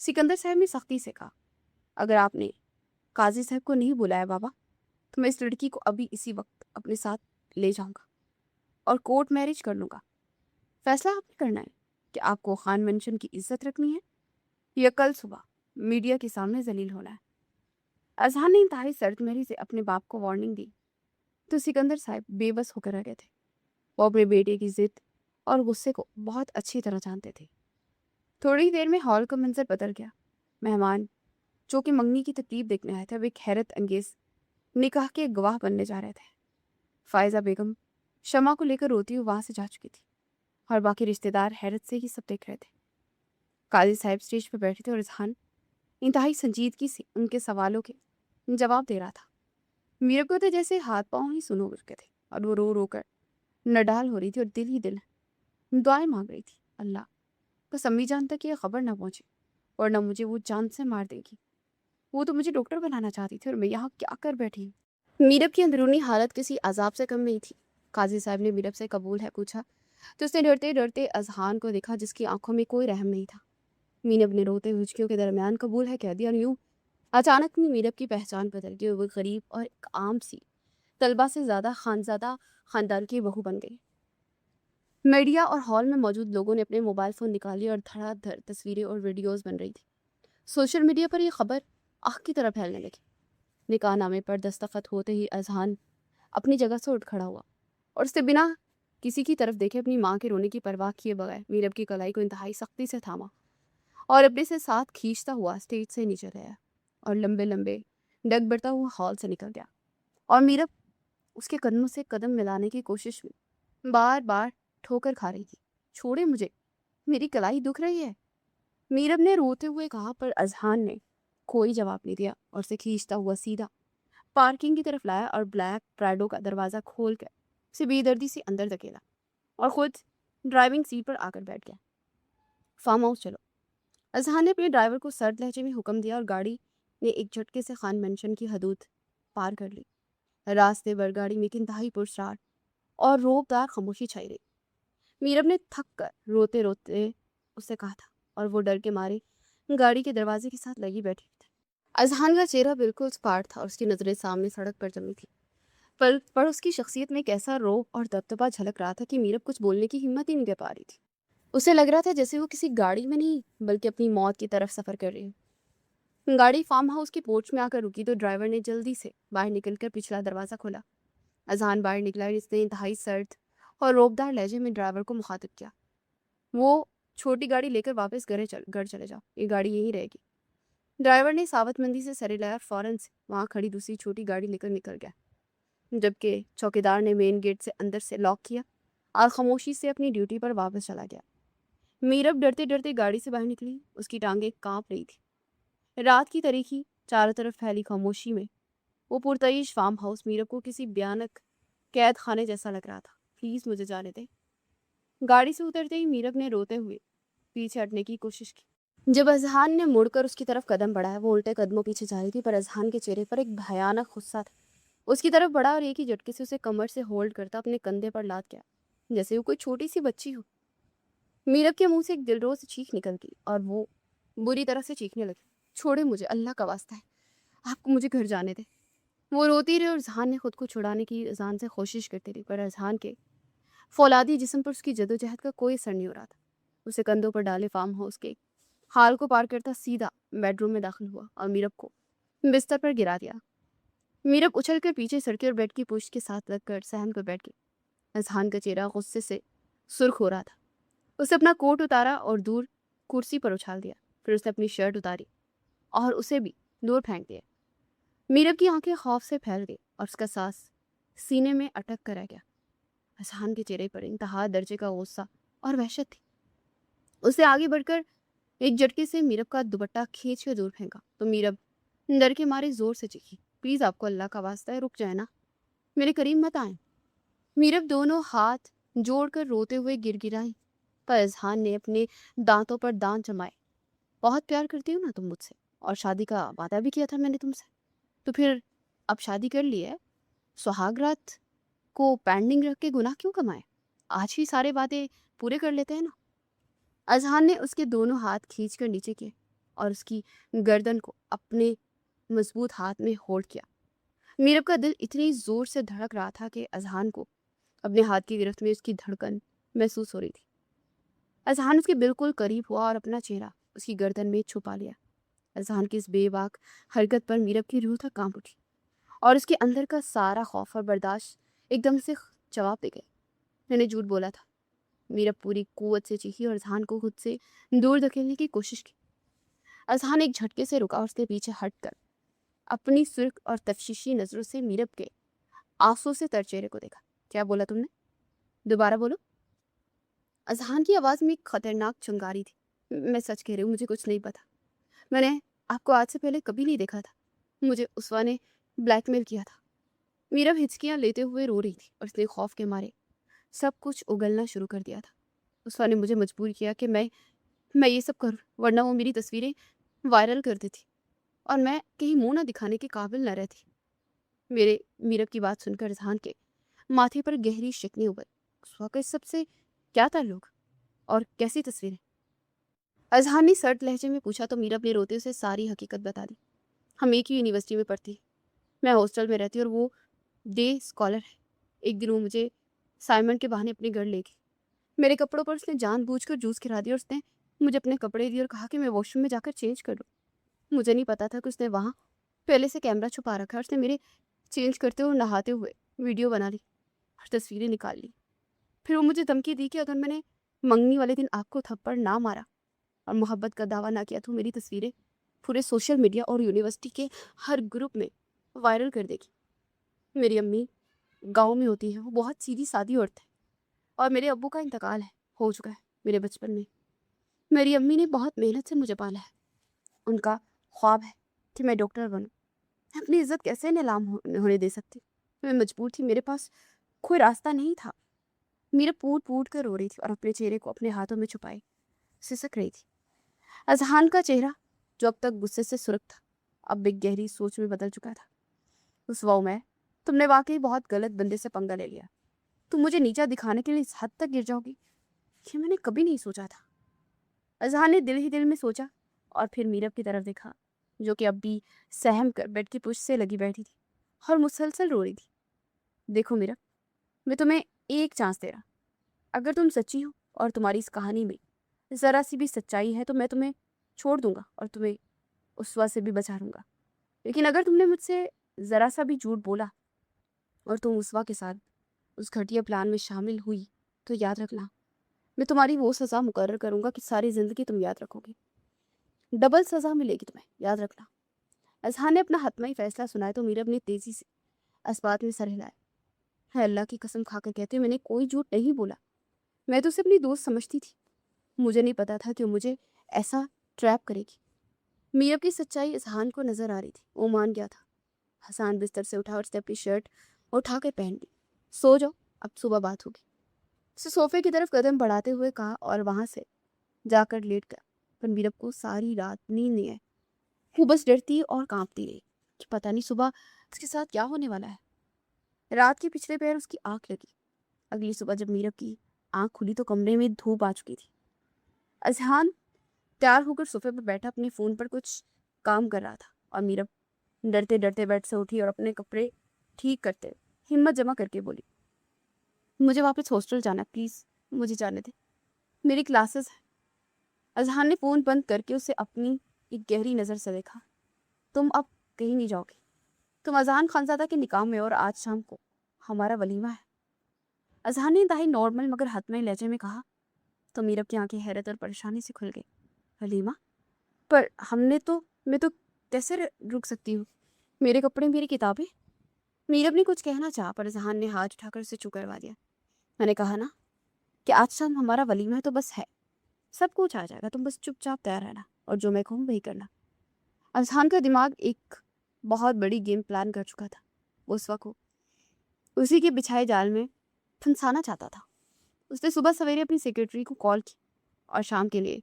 सिकंदर साहब ने सख्ती से कहा। अगर आपने काजी साहब को नहीं बुलाया बाबा, तो मैं इस लड़की को अभी इसी वक्त अपने साथ ले जाऊंगा और कोर्ट मैरिज कर लूंगा। फैसला आपने करना है कि आपको खान मेंशन की इज्जत रखनी है या कल सुबह मीडिया के सामने जलील होना है। अजहान ने इंतहाई सरदमहरी से अपने बाप को वार्निंग दी तो सिकंदर साहब बेबस होकर रह गए थे। वो अपने बेटे की जिद और गुस्से को बहुत अच्छी तरह जानते थे। थोड़ी देर में हॉल का मंजर बदल गया। मेहमान जो कि मंगनी की तरतीब देखने आए थे, अब एक हैरत अंगेज निकाह के गवाह बनने जा रहे थे। फायजा बेगम शमा को लेकर रोती हुई वहां से जा चुकी थी और बाकी रिश्तेदार हैरत से ही सब देख रहे थे। काजी साहब स्टेज पर बैठे थे और इजहान इंतहाई संजीदगी से उनके सवालों के जवाब दे रहा था। मीरब को तो जैसे हाथ पांव ही सुनो उठ के थे और वो रो रो कर नडाल हो रही थी और दिल ही दिल दुआएं मांग रही थी। अल्लाह, बस अम्मी जान तक ये खबर ना पहुंचे और ना मुझे वो जान से मार देगी। वो तो मुझे डॉक्टर बनाना चाहती थी और मैं यहाँ क्या कर बैठी हूँ। मीरब की अंदरूनी हालत किसी अजाब से कम नहीं थी। काजी साहब ने मीरब से कबूल है पूछा तो उसने डरते डरते अजहान को देखा जिसकी आंखों में कोई रहम नहीं था। मीरब ने रोते हुचकियों के दरमियान कबूल है कह दिया और यूं अचानक में मीरब की पहचान बदल गई और वो गरीब और एक आम सी तलबा से ज़्यादा खानजादा खानदान की बहू बन गई। मीडिया और हॉल में मौजूद लोगों ने अपने मोबाइल फ़ोन निकाले और धड़ाधड़ तस्वीरें और वीडियोज़ बन रही थी। सोशल मीडिया पर यह खबर आग की तरह फैलने लगी। निकाहनामे पर दस्तखत होते ही अजहान अपनी जगह से उठ खड़ा हुआ और उससे बिना किसी की तरफ देखे अपनी माँ के रोने की परवाह किए बगैर मीरब की कलाई को इंतहाई सख्ती से थामा और अपने से साथ खींचता हुआ स्टेज से नीचे गया और लंबे लंबे डग बढ़ता हुआ हॉल से निकल गया। और मीरब उसके कदमों से कदम मिलाने की कोशिश में बार बार ठोकर खा रही थी। छोड़े मुझे, मेरी कलाई दुख रही है, मीरब ने रोते हुए कहा। पर अजहान ने कोई जवाब नहीं दिया और उसे खींचता हुआ सीधा पार्किंग की तरफ लाया और ब्लैक प्राडो का दरवाज़ा खोल कर उसे बेदर्दी से अंदर धकेला और खुद ड्राइविंग सीट पर आकर बैठ गया। फार्म हाउस चलो, अजहान ने अपने ड्राइवर को सर्द लहजे में हुक्म दिया और गाड़ी ने एक झटके से खान मेंशन की हदूद पार कर ली। रास्ते भर गाड़ी में एक इंतहाई पुरस्कार और रोबदार खामोशी छाई रही। मीरब ने थक कर रोते रोते उससे कहा था और वो डर के मारे गाड़ी के दरवाजे के साथ लगी बैठी थी। अजहान का चेहरा बिल्कुल स्पार्ट था और उसकी नजरें सामने सड़क पर जमी थी। पर उसकी शख्सियत में एक ऐसा रौब और दबदबा झलक रहा था कि मीरब कुछ बोलने की हिम्मत ही नहीं कर पा रही थी। उसे लग रहा था जैसे वो किसी गाड़ी में नहीं बल्कि अपनी मौत की तरफ सफर कर रही है। गाड़ी फार्म हाउस के पोर्च में आकर रुकी तो ड्राइवर ने जल्दी से बाहर निकलकर पिछला दरवाजा खोला। अजहान बाहर निकला और इसने इंतहाई सर्द और रौबदार लहजे में ड्राइवर को मुखातिब किया। वो छोटी गाड़ी लेकर वापस घर चले जाओ, ये गाड़ी यहीं रहेगी। ड्राइवर ने सावधमंदी से सर हिलाया और फौरन से वहां खड़ी दूसरी छोटी गाड़ी लेकर निकल गया, जबकि चौकीदार ने मेन गेट से अंदर से लॉक किया और खामोशी से अपनी ड्यूटी पर वापस चला गया। मीरब डरते डरते गाड़ी से बाहर निकली, उसकी टांगें कांप रही थी। रात की तारीखी चारों तरफ फैली खामोशी में वो पुरतईश फार्म हाउस मीरब को किसी भयानक कैद खाने जैसा लग रहा था। प्लीज मुझे जाने दे। गाड़ी से उतरते ही मीरब ने रोते हुए पीछे हटने की कोशिश की। जब अजहान ने मुड़कर उसकी तरफ कदम बढ़ाया, वो उल्टे कदमों पीछे जा रही थी, पर अजहान के चेहरे पर एक भयानक गुस्सा था। उसकी तरफ बढ़ा और एक ही झटके से उसे कमर से होल्ड करता अपने कंधे पर लाद गया, जैसे वो कोई छोटी सी बच्ची हो। मीरब के मुंह से एक दिलरोज चीख निकल गई और वो बुरी तरह से चीखने लगी। छोड़े मुझे, अल्लाह का वास्ता है, आपको मुझे घर जाने दे। वो रोती रही और अजहान ने खुद को छुड़ाने की अजहान से कोशिश करती रही, पर अजहान के फौलादी जिस्म पर उसकी जदोजहद का कोई असर नहीं हो रहा था। उसे कंधों पर डाले फार्म हाउस के हाल को पार करता सीधा बेडरूम में दाखिल हुआ और मीरब को बिस्तर पर गिरा दिया। मीरब उछलकर पीछे सड़की और बेड की पुश्त के साथ लगकर सहन पर बैठ गई। अजहान का चेहरा गुस्से से सुर्ख हो रहा था। उसने अपना कोट उतारा और दूर कुर्सी पर उछाल दिया। फिर उसने अपनी शर्ट उतारी और उसे भी दूर फेंक दिया। मीरब की आंखें खौफ से फैल गई और उसका सांस सीने में अटक कर रह गया। अजहान के चेहरे पर इंतहा दर्जे का गुस्सा और वहशत थी। उसे आगे बढ़कर एक झटके से मीरब का दुपट्टा खींच कर दूर फेंका तो मीरब डर के मारे जोर से चीखी, प्लीज आपको अल्लाह का वास्ता है, रुक जाए ना, मेरे करीब मत आए। मीरब दोनों हाथ जोड़कर रोते हुए गिड़गिड़ाई, पर अजहान ने अपने दांतों पर दांत जमाए। बहुत प्यार करती हो ना तुम मुझसे, और शादी का वादा भी किया था मैंने तुमसे, तो फिर अब शादी कर ली है, सुहाग रात को पेंडिंग रख के गुनाह क्यों कमाए? आज ही सारे वादे पूरे कर लेते हैं ना। अजहान ने उसके दोनों हाथ खींचकर नीचे किए और उसकी गर्दन को अपने मजबूत हाथ में होल्ड किया। मीरब का दिल इतनी जोर से धड़क रहा था कि अजहान को अपने हाथ की गिरफ्त में उसकी धड़कन महसूस हो रही थी। अजहान उसके बिल्कुल करीब हुआ और अपना चेहरा उसकी गर्दन में छुपा लिया। अजहान की इस बेबाक हरकत पर मीरब की रूह तक कांप उठी और उसके अंदर का सारा खौफ और बर्दाश्त एकदम से जवाब दे गए। मैंने झूठ बोला था। मीरब पूरी कुव्वत से चीखी और अजहान को खुद से दूर धकेलने की कोशिश की। अजहान एक झटके से रुका और उसके पीछे हटकर अपनी सुर्ख और तफ्शीशी नजरों से मीरब के आंसू से तर चेहरे को देखा। क्या बोला तुमने? दोबारा बोलो। अजहान की आवाज में एक खतरनाक चिंगारी थी। मैं सच कह रही हूँ, मुझे कुछ नहीं पता। मैंने آپ کو آج سے پہلے کبھی نہیں دیکھا تھا. مجھے اسوا نے بلیک میل کیا تھا. میرب ہچکیاں لیتے ہوئے رو رہی تھی اور اس نے خوف کے مارے سب کچھ اگلنا شروع کر دیا تھا. اسوا نے مجھے مجبور کیا کہ میں یہ سب کروں، ورنہ وہ میری تصویریں وائرل کر دیتی اور میں کہیں منہ نہ دکھانے کے قابل نہ رہتی. میرے میرب کی بات سن کر اذہان کے ماتھے پر گہری شکنیں ابھر. اسوا کا اس سب سے کیا تعلق اور کیسی تصویریں؟ اذہان نے سرد لہجے میں پوچھا تو میرب نے روتے اسے ساری حقیقت بتا دی. ہم ایک ہی یونیورسٹی میں پڑھتی، میں ہاسٹل میں رہتی اور وہ ڈے اسکالر ہے. ایک دن وہ مجھے سائمن کے بہانے اپنے گھر لے گئی. میرے کپڑوں پر اس نے جان بوجھ کر جوس گرا دیا اور اس نے مجھے اپنے کپڑے دیے اور کہا کہ میں واش روم میں جا کر چینج کر لوں. مجھے نہیں پتا تھا کہ اس نے وہاں پہلے سے کیمرہ چھپا رکھا ہے. اس نے میرے چینج کرتے اور نہاتے ہوئے ویڈیو بنا لی اور تصویریں نکال لی. پھر وہ مجھے دھمکی دی کہ اگر میں نے منگنی والے دن آپ کو تھپڑ نہ مارا اور محبت کا دعویٰ نہ کیا تو میری تصویریں پورے سوشل میڈیا اور یونیورسٹی کے ہر گروپ میں وائرل کر دے گی. میری امی گاؤں میں ہوتی ہے، وہ بہت سیدھی سادی عورت ہے اور میرے ابو کا انتقال ہو چکا ہے میرے بچپن میں. میری امی نے بہت محنت سے مجھے پالا ہے. ان کا خواب ہے کہ میں ڈاکٹر بنوں. میں اپنی عزت کیسے نیلام ہونے دے سکتی؟ میں مجبور تھی، میرے پاس کوئی راستہ نہیں تھا. میرا پوٹ پوٹ کر رو رہی تھی اور اپنے چہرے کو اپنے ہاتھوں میں چھپائے سسک رہی تھی. اذہان کا چہرہ جو اب تک غصے سے سرخ تھا اب ایک گہری سوچ میں بدل چکا تھا. اسوا عمیر، تم نے واقعی بہت غلط بندے سے پنگا لے لیا. تم مجھے نیچا دکھانے کے لیے اس حد تک گر جاؤ گی یہ میں نے کبھی نہیں سوچا تھا. اذہان نے دل ہی دل میں سوچا اور پھر میرب کی طرف دیکھا جو کہ اب بھی سہم کر بیڈ کی پشت سے لگی بیٹھی تھی اور مسلسل رو رہی تھی. دیکھو میرب، میں تمہیں ایک چانس دے رہا. اگر تم سچی ہو اور تمہاری اس کہانی میں ذرا سی بھی سچائی ہے تو میں تمہیں چھوڑ دوں گا اور تمہیں اسوا سے بھی بچا لوں گا. لیکن اگر تم نے مجھ سے ذرا سا بھی جھوٹ بولا اور تم اسوا کے ساتھ اس گھٹیا پلان میں شامل ہوئی تو یاد رکھنا میں تمہاری وہ سزا مقرر کروں گا کہ ساری زندگی تم یاد رکھو گی. ڈبل سزا ملے گی تمہیں، یاد رکھنا. اذہان نے اپنا حتمی فیصلہ سنایا تو میرب نے تیزی سے اسبات میں سر ہلایا. ہے اللہ کی قسم کھا کر کہتی ہوں میں نے کوئی جھوٹ نہیں بولا. میں تو اسے اپنی دوست سمجھتی تھی. مجھے نہیں پتا تھا کہ وہ مجھے ایسا ٹریپ کرے گی. میرب کی سچائی اذہان کو نظر آ رہی تھی. وہ مان گیا تھا. حسان بستر سے اٹھا اور اس نے اپنی شرٹ اٹھا کر پہن لی. سو جاؤ، اب صبح بات ہوگی. اسے صوفے کی طرف قدم بڑھاتے ہوئے کہا اور وہاں سے جا کر لیٹ گیا. پر میرب کو ساری رات نیند نہیں آئی. وہ بس ڈرتی اور کانپتی رہی کہ پتہ نہیں صبح اس کے ساتھ کیا ہونے والا ہے. رات کے پچھلے پہر اس کی آنکھ لگی. اگلی صبح جب میرب کی آنکھ کھلی تو کمرے میں دھوپ آ چکی تھی. اذہان تیار ہو کر صوفے پر بیٹھا اپنے فون پر کچھ کام کر رہا تھا اور میرب ڈرتے ڈرتے بیڈ سے اٹھی اور اپنے کپڑے ٹھیک کرتے ہمت جمع کر کے بولی مجھے واپس ہاسٹل جانا، پلیز مجھے جانے دے، میری کلاسز ہیں. اذہان نے فون بند کر کے اسے اپنی ایک گہری نظر سے دیکھا. تم اب کہیں نہیں جاؤ گے. تم اذہان خانزادہ کے نکاح میں اور آج شام کو ہمارا ولیمہ ہے. اذہان نے انتہائی نارمل مگر حتمی لہجے میں کہا تو میرب کی آنکھیں حیرت اور پریشانی سے کھل گئی. ولیمہ؟ پر میں تو کیسے رک سکتی ہوں؟ میرے کپڑے، میری کتابیں. میرب نے کچھ کہنا چاہا پر اذہان نے ہاتھ اٹھا کر اسے چپ کروا دیا. میں نے کہا نا کہ آج شام ہمارا ولیمہ ہے تو بس ہے، سب کچھ آ جائے گا. تم بس چپ چاپ تیار رہنا اور جو میں کہوں وہی کرنا. اذہان کا دماغ ایک بہت بڑی گیم پلان کر چکا تھا. وہ اس وقت اسی کے بچھائے جال میں پھنسانا چاہتا تھا. اس نے صبح سویرے اپنی سیکرٹری کو کال کی اور شام کے لیے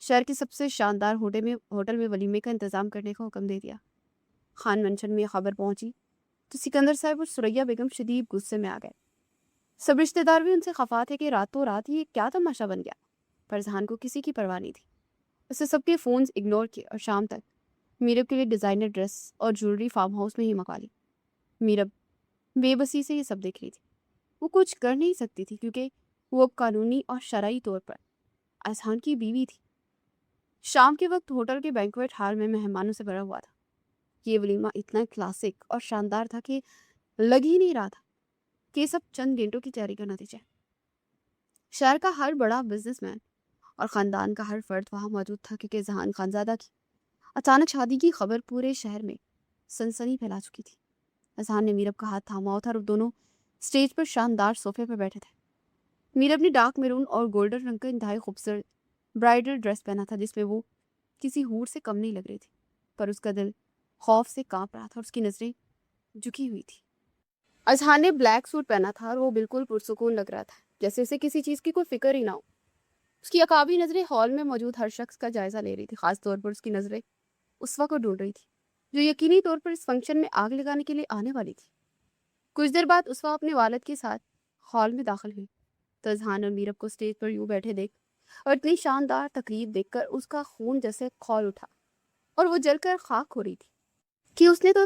شہر کے سب سے شاندار ہوٹل میں ولیمے کا انتظام کرنے کا حکم دے دیا. خان منشن میں یہ خبر پہنچی تو سکندر صاحب اور سریا بیگم شدید غصے میں آ گئے. سب رشتے دار بھی ان سے خفا تھے کہ راتوں رات یہ کیا تماشا بن گیا. پر اذہان کو کسی کی پرواہ نہیں تھی. اسے سب کے فونز اگنور کیے اور شام تک میرب کے لیے ڈیزائنر ڈریس اور جویلری فارم ہاؤس میں ہی منگوا لی. میرب بے بسی سے یہ سب دیکھ رہی تھی. وہ کچھ کر نہیں سکتی تھی کیونکہ وہ اب قانونی اور شرعی طور پر اذہان کی بیوی تھی. شام کے وقت ہوٹل کے بینکویٹ ہال میں مہمانوں سے بھرا ہوا تھا. یہ ولیمہ اتنا کلاسک اور شاندار تھا کہ لگ ہی نہیں رہا تھا کہ یہ سب چند گھنٹوں کی تیاری کا نتیجہ ہے. شہر کا ہر بڑا بزنس مین اور خاندان کا ہر فرد وہاں موجود تھا کیونکہ اذہان خانزادہ کی اچانک شادی کی خبر پورے شہر میں سنسنی پھیلا چکی تھی. اذہان نے میرب کا ہاتھ تھاما تھا اور دونوں اسٹیج پر شاندار صوفے پر بیٹھے تھے. میرب نے ڈارک میرون اور گولڈن رنگ کا انتہائی خوبصورت برائڈل ڈریس پہنا تھا جس میں وہ کسی حور سے کم نہیں لگ رہی تھی. پر اس کا دل خوف سے کانپ رہا تھا اور اس کی نظریں جھکی ہوئی تھی۔ اذہان نے بلیک سوٹ پہنا تھا اور وہ بالکل پرسکون لگ رہا تھا، جیسے اسے کسی چیز کی کوئی فکر ہی نہ ہو۔ اس کی عقابی نظریں ہال میں موجود ہر شخص کا جائزہ لے رہی تھی، خاص طور پر اس کی نظریں اسوا کو ڈھونڈ رہی تھی، جو یقینی طور پر اس فنکشن میں آگ لگانے کے لیے آنے والی تھی۔ کچھ دیر بعد اسوا اپنے والد کے ساتھ ہال میں داخل ہوئی تو اذہان اور میرب کو اسٹیج پر یوں بیٹھے دیکھ اور اتنی شاندار تقریب دیکھ کر اس کا خون جیسے کھول اٹھا اور وہ جل کر خاک ہو رہی تھی کہ اس نے تو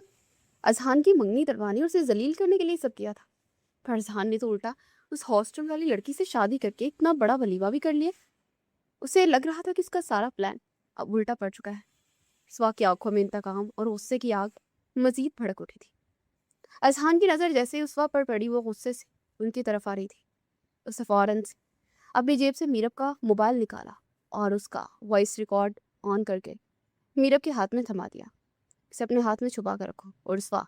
اذہان کی منگنی دروانی اور اسے ذلیل کرنے کے لیے سب کیا تھا، پر اذہان نے تو الٹا اس ہاسٹل والی لڑکی سے شادی کر کے اتنا بڑا ولیمہ بھی کر لیا۔ اسے لگ رہا تھا کہ اس کا سارا پلان اب الٹا پڑ چکا ہے۔ اسوا کی آنکھوں میں انتقام اور غصے کی آگ مزید بھڑک اٹھی تھی۔ اذہان کی نظر جیسے اسوا پر پڑی وہ غصے سے ان کی طرف آ رہی تھی۔ اسے فوراً سے اپنی جیب سے میرب کا موبائل نکالا اور اس کا وائس ریکارڈ آن کر کے میرب کے ہاتھ میں تھما دیا۔ اسے اپنے ہاتھ میں چھپا کر رکھو اور اسوا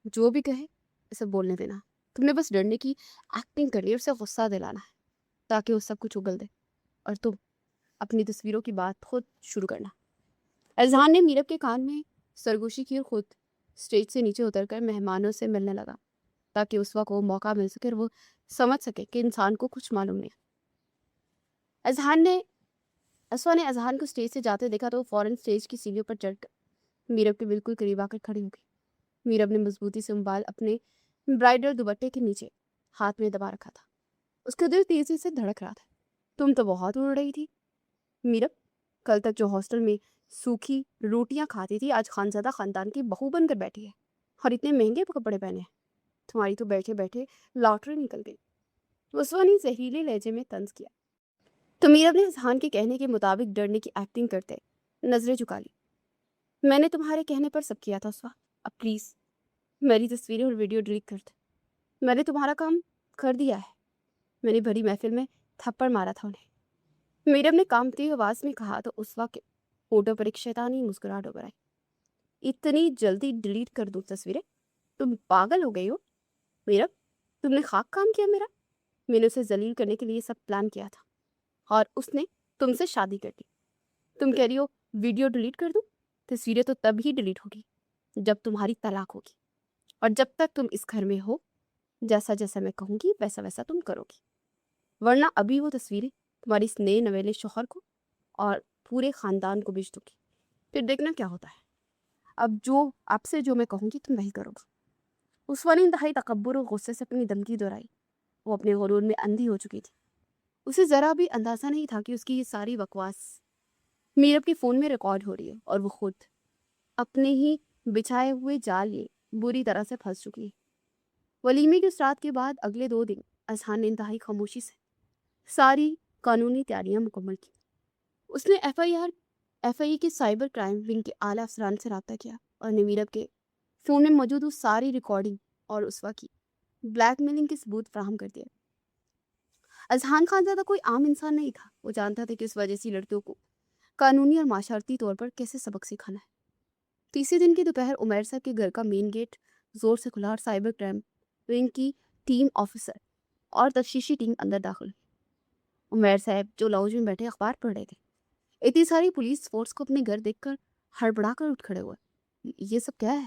جو بھی کہے اسے بولنے دینا، تم نے بس ڈرنے کی ایکٹنگ کرنی اور اسے غصہ دلانا ہے تاکہ وہ سب کچھ اگل دے اور تم اپنی تصویروں کی بات خود شروع کرنا۔ اذہان نے میرب کے کان میں سرگوشی کی اور خود اسٹیج سے نیچے اتر کر مہمانوں سے ملنے لگا تاکہ اسوا کو موقع مل سکے اور وہ سمجھ سکے کہ انسان کو کچھ معلوم نہیں۔ اسوا نے اذہان کو اسٹیج سے جاتے دیکھا تو وہ فوراً اسٹیج کی سیڑھیوں پر چڑھ کر میرب کے بالکل قریب آ کر کھڑی ہو گئی۔ میرب نے مضبوطی سے موبائل اپنے برائڈل دوپٹے کے نیچے ہاتھ میں دبا رکھا تھا۔ اس کا دل تیزی سے دھڑک رہا تھا۔ تم تو بہت اڑ رہی تھی میرب، کل تک جو ہاسٹل میں سوکھی روٹیاں کھاتی تھی آج خانزادہ خاندان کی بہو بن کر بیٹھی ہے اور اتنے مہنگے کپڑے پہنے ہیں، تمہاری تو بیٹھے بیٹھے لاٹری نکل گئی۔ اسوا نے زہریلے لہجے میں طنز کیا تو میرب نے اذہان کے کہنے کے مطابق ڈرنے کی ایکٹنگ کرتے نظریں جھکا لی۔ میں نے تمہارے کہنے پر سب کیا تھا اسوا، اب پلیز میری تصویریں اور ویڈیو ڈیلیٹ کر دے، میں نے تمہارا کام کر دیا ہے۔ میں نے بھری محفل میں تھپڑ مارا تھا انہیں، میرب نے کانپتی آواز میں کہا تو اسوا کے ہونٹوں پر ایک شیطانی مسکراہٹ ابھر آئی۔ اتنی جلدی ڈیلیٹ کر دوں تصویریں؟ تم پاگل ہو گئی ہو میرب، تم نے خاک کام کیا میرا۔ میں نے اسے ذلیل کرنے کے لیے سب پلان کیا تھا اور اس نے تم سے شادی کر لی۔ تم کہہ رہی ہو ویڈیو ڈیلیٹ کر دوں؟ تصویریں تو تب ہی ڈیلیٹ ہوگی جب تمہاری طلاق ہوگی، اور جب تک تم اس گھر میں ہو جیسا جیسا میں کہوں گی ویسا ویسا تم کرو گی، ورنہ ابھی وہ تصویریں تمہاری اس نئے نویلے شوہر کو اور پورے خاندان کو بھیج دوں گی، پھر دیکھنا کیا ہوتا ہے۔ اب سے جو میں کہوں گی تم وہی کرو گی۔ اسوا نے انتہائی تکبر اور غصے سے اپنی دھمکی دہرائی۔ وہ اپنے غرور میں اندھی ہو چکی تھی، اسے ذرا بھی اندازہ نہیں تھا کہ اس کی یہ ساری بکواس میرب کے فون میں ریکارڈ ہو رہی ہے اور وہ خود اپنے ہی بچھائے ہوئے جال میں بری طرح سے پھنس چکی ہے۔ ولیمے کی اس رات کے بعد اگلے 2 دن اذہان نے انتہائی خاموشی سے ساری قانونی تیاریاں مکمل کی۔ اس نے ایف آئی اے کے سائبر کرائم ونگ کے اعلیٰ افسران سے رابطہ کیا اور نے میرب کے فون میں موجود اس ساری ریکارڈنگ اور اسوا کی بلیک میلنگ کے ثبوت فراہم کر دیا۔ اذہان خان زیادہ کوئی عام انسان نہیں تھا، وہ جانتا تھا کہ اس وجہ سے لڑکیوں کو قانونی اور معاشرتی طور پر کیسے سبق سکھانا ہے۔ تیسرے دن کی دوپہر عمیر صاحب کے گھر کا مین گیٹ زور سے کھلا اور سائبر کرائم ونگ کی ٹیم آفیسر اور تفتیشی ٹیم اندر داخل ہوئی۔ عمیر صاحب جو لاؤنج میں بیٹھے اخبار پڑھ رہے تھے، اتنی ساری پولیس فورس کو اپنے گھر دیکھ کر ہڑبڑا کر اٹھ کھڑے ہوئے۔ یہ سب کیا ہے؟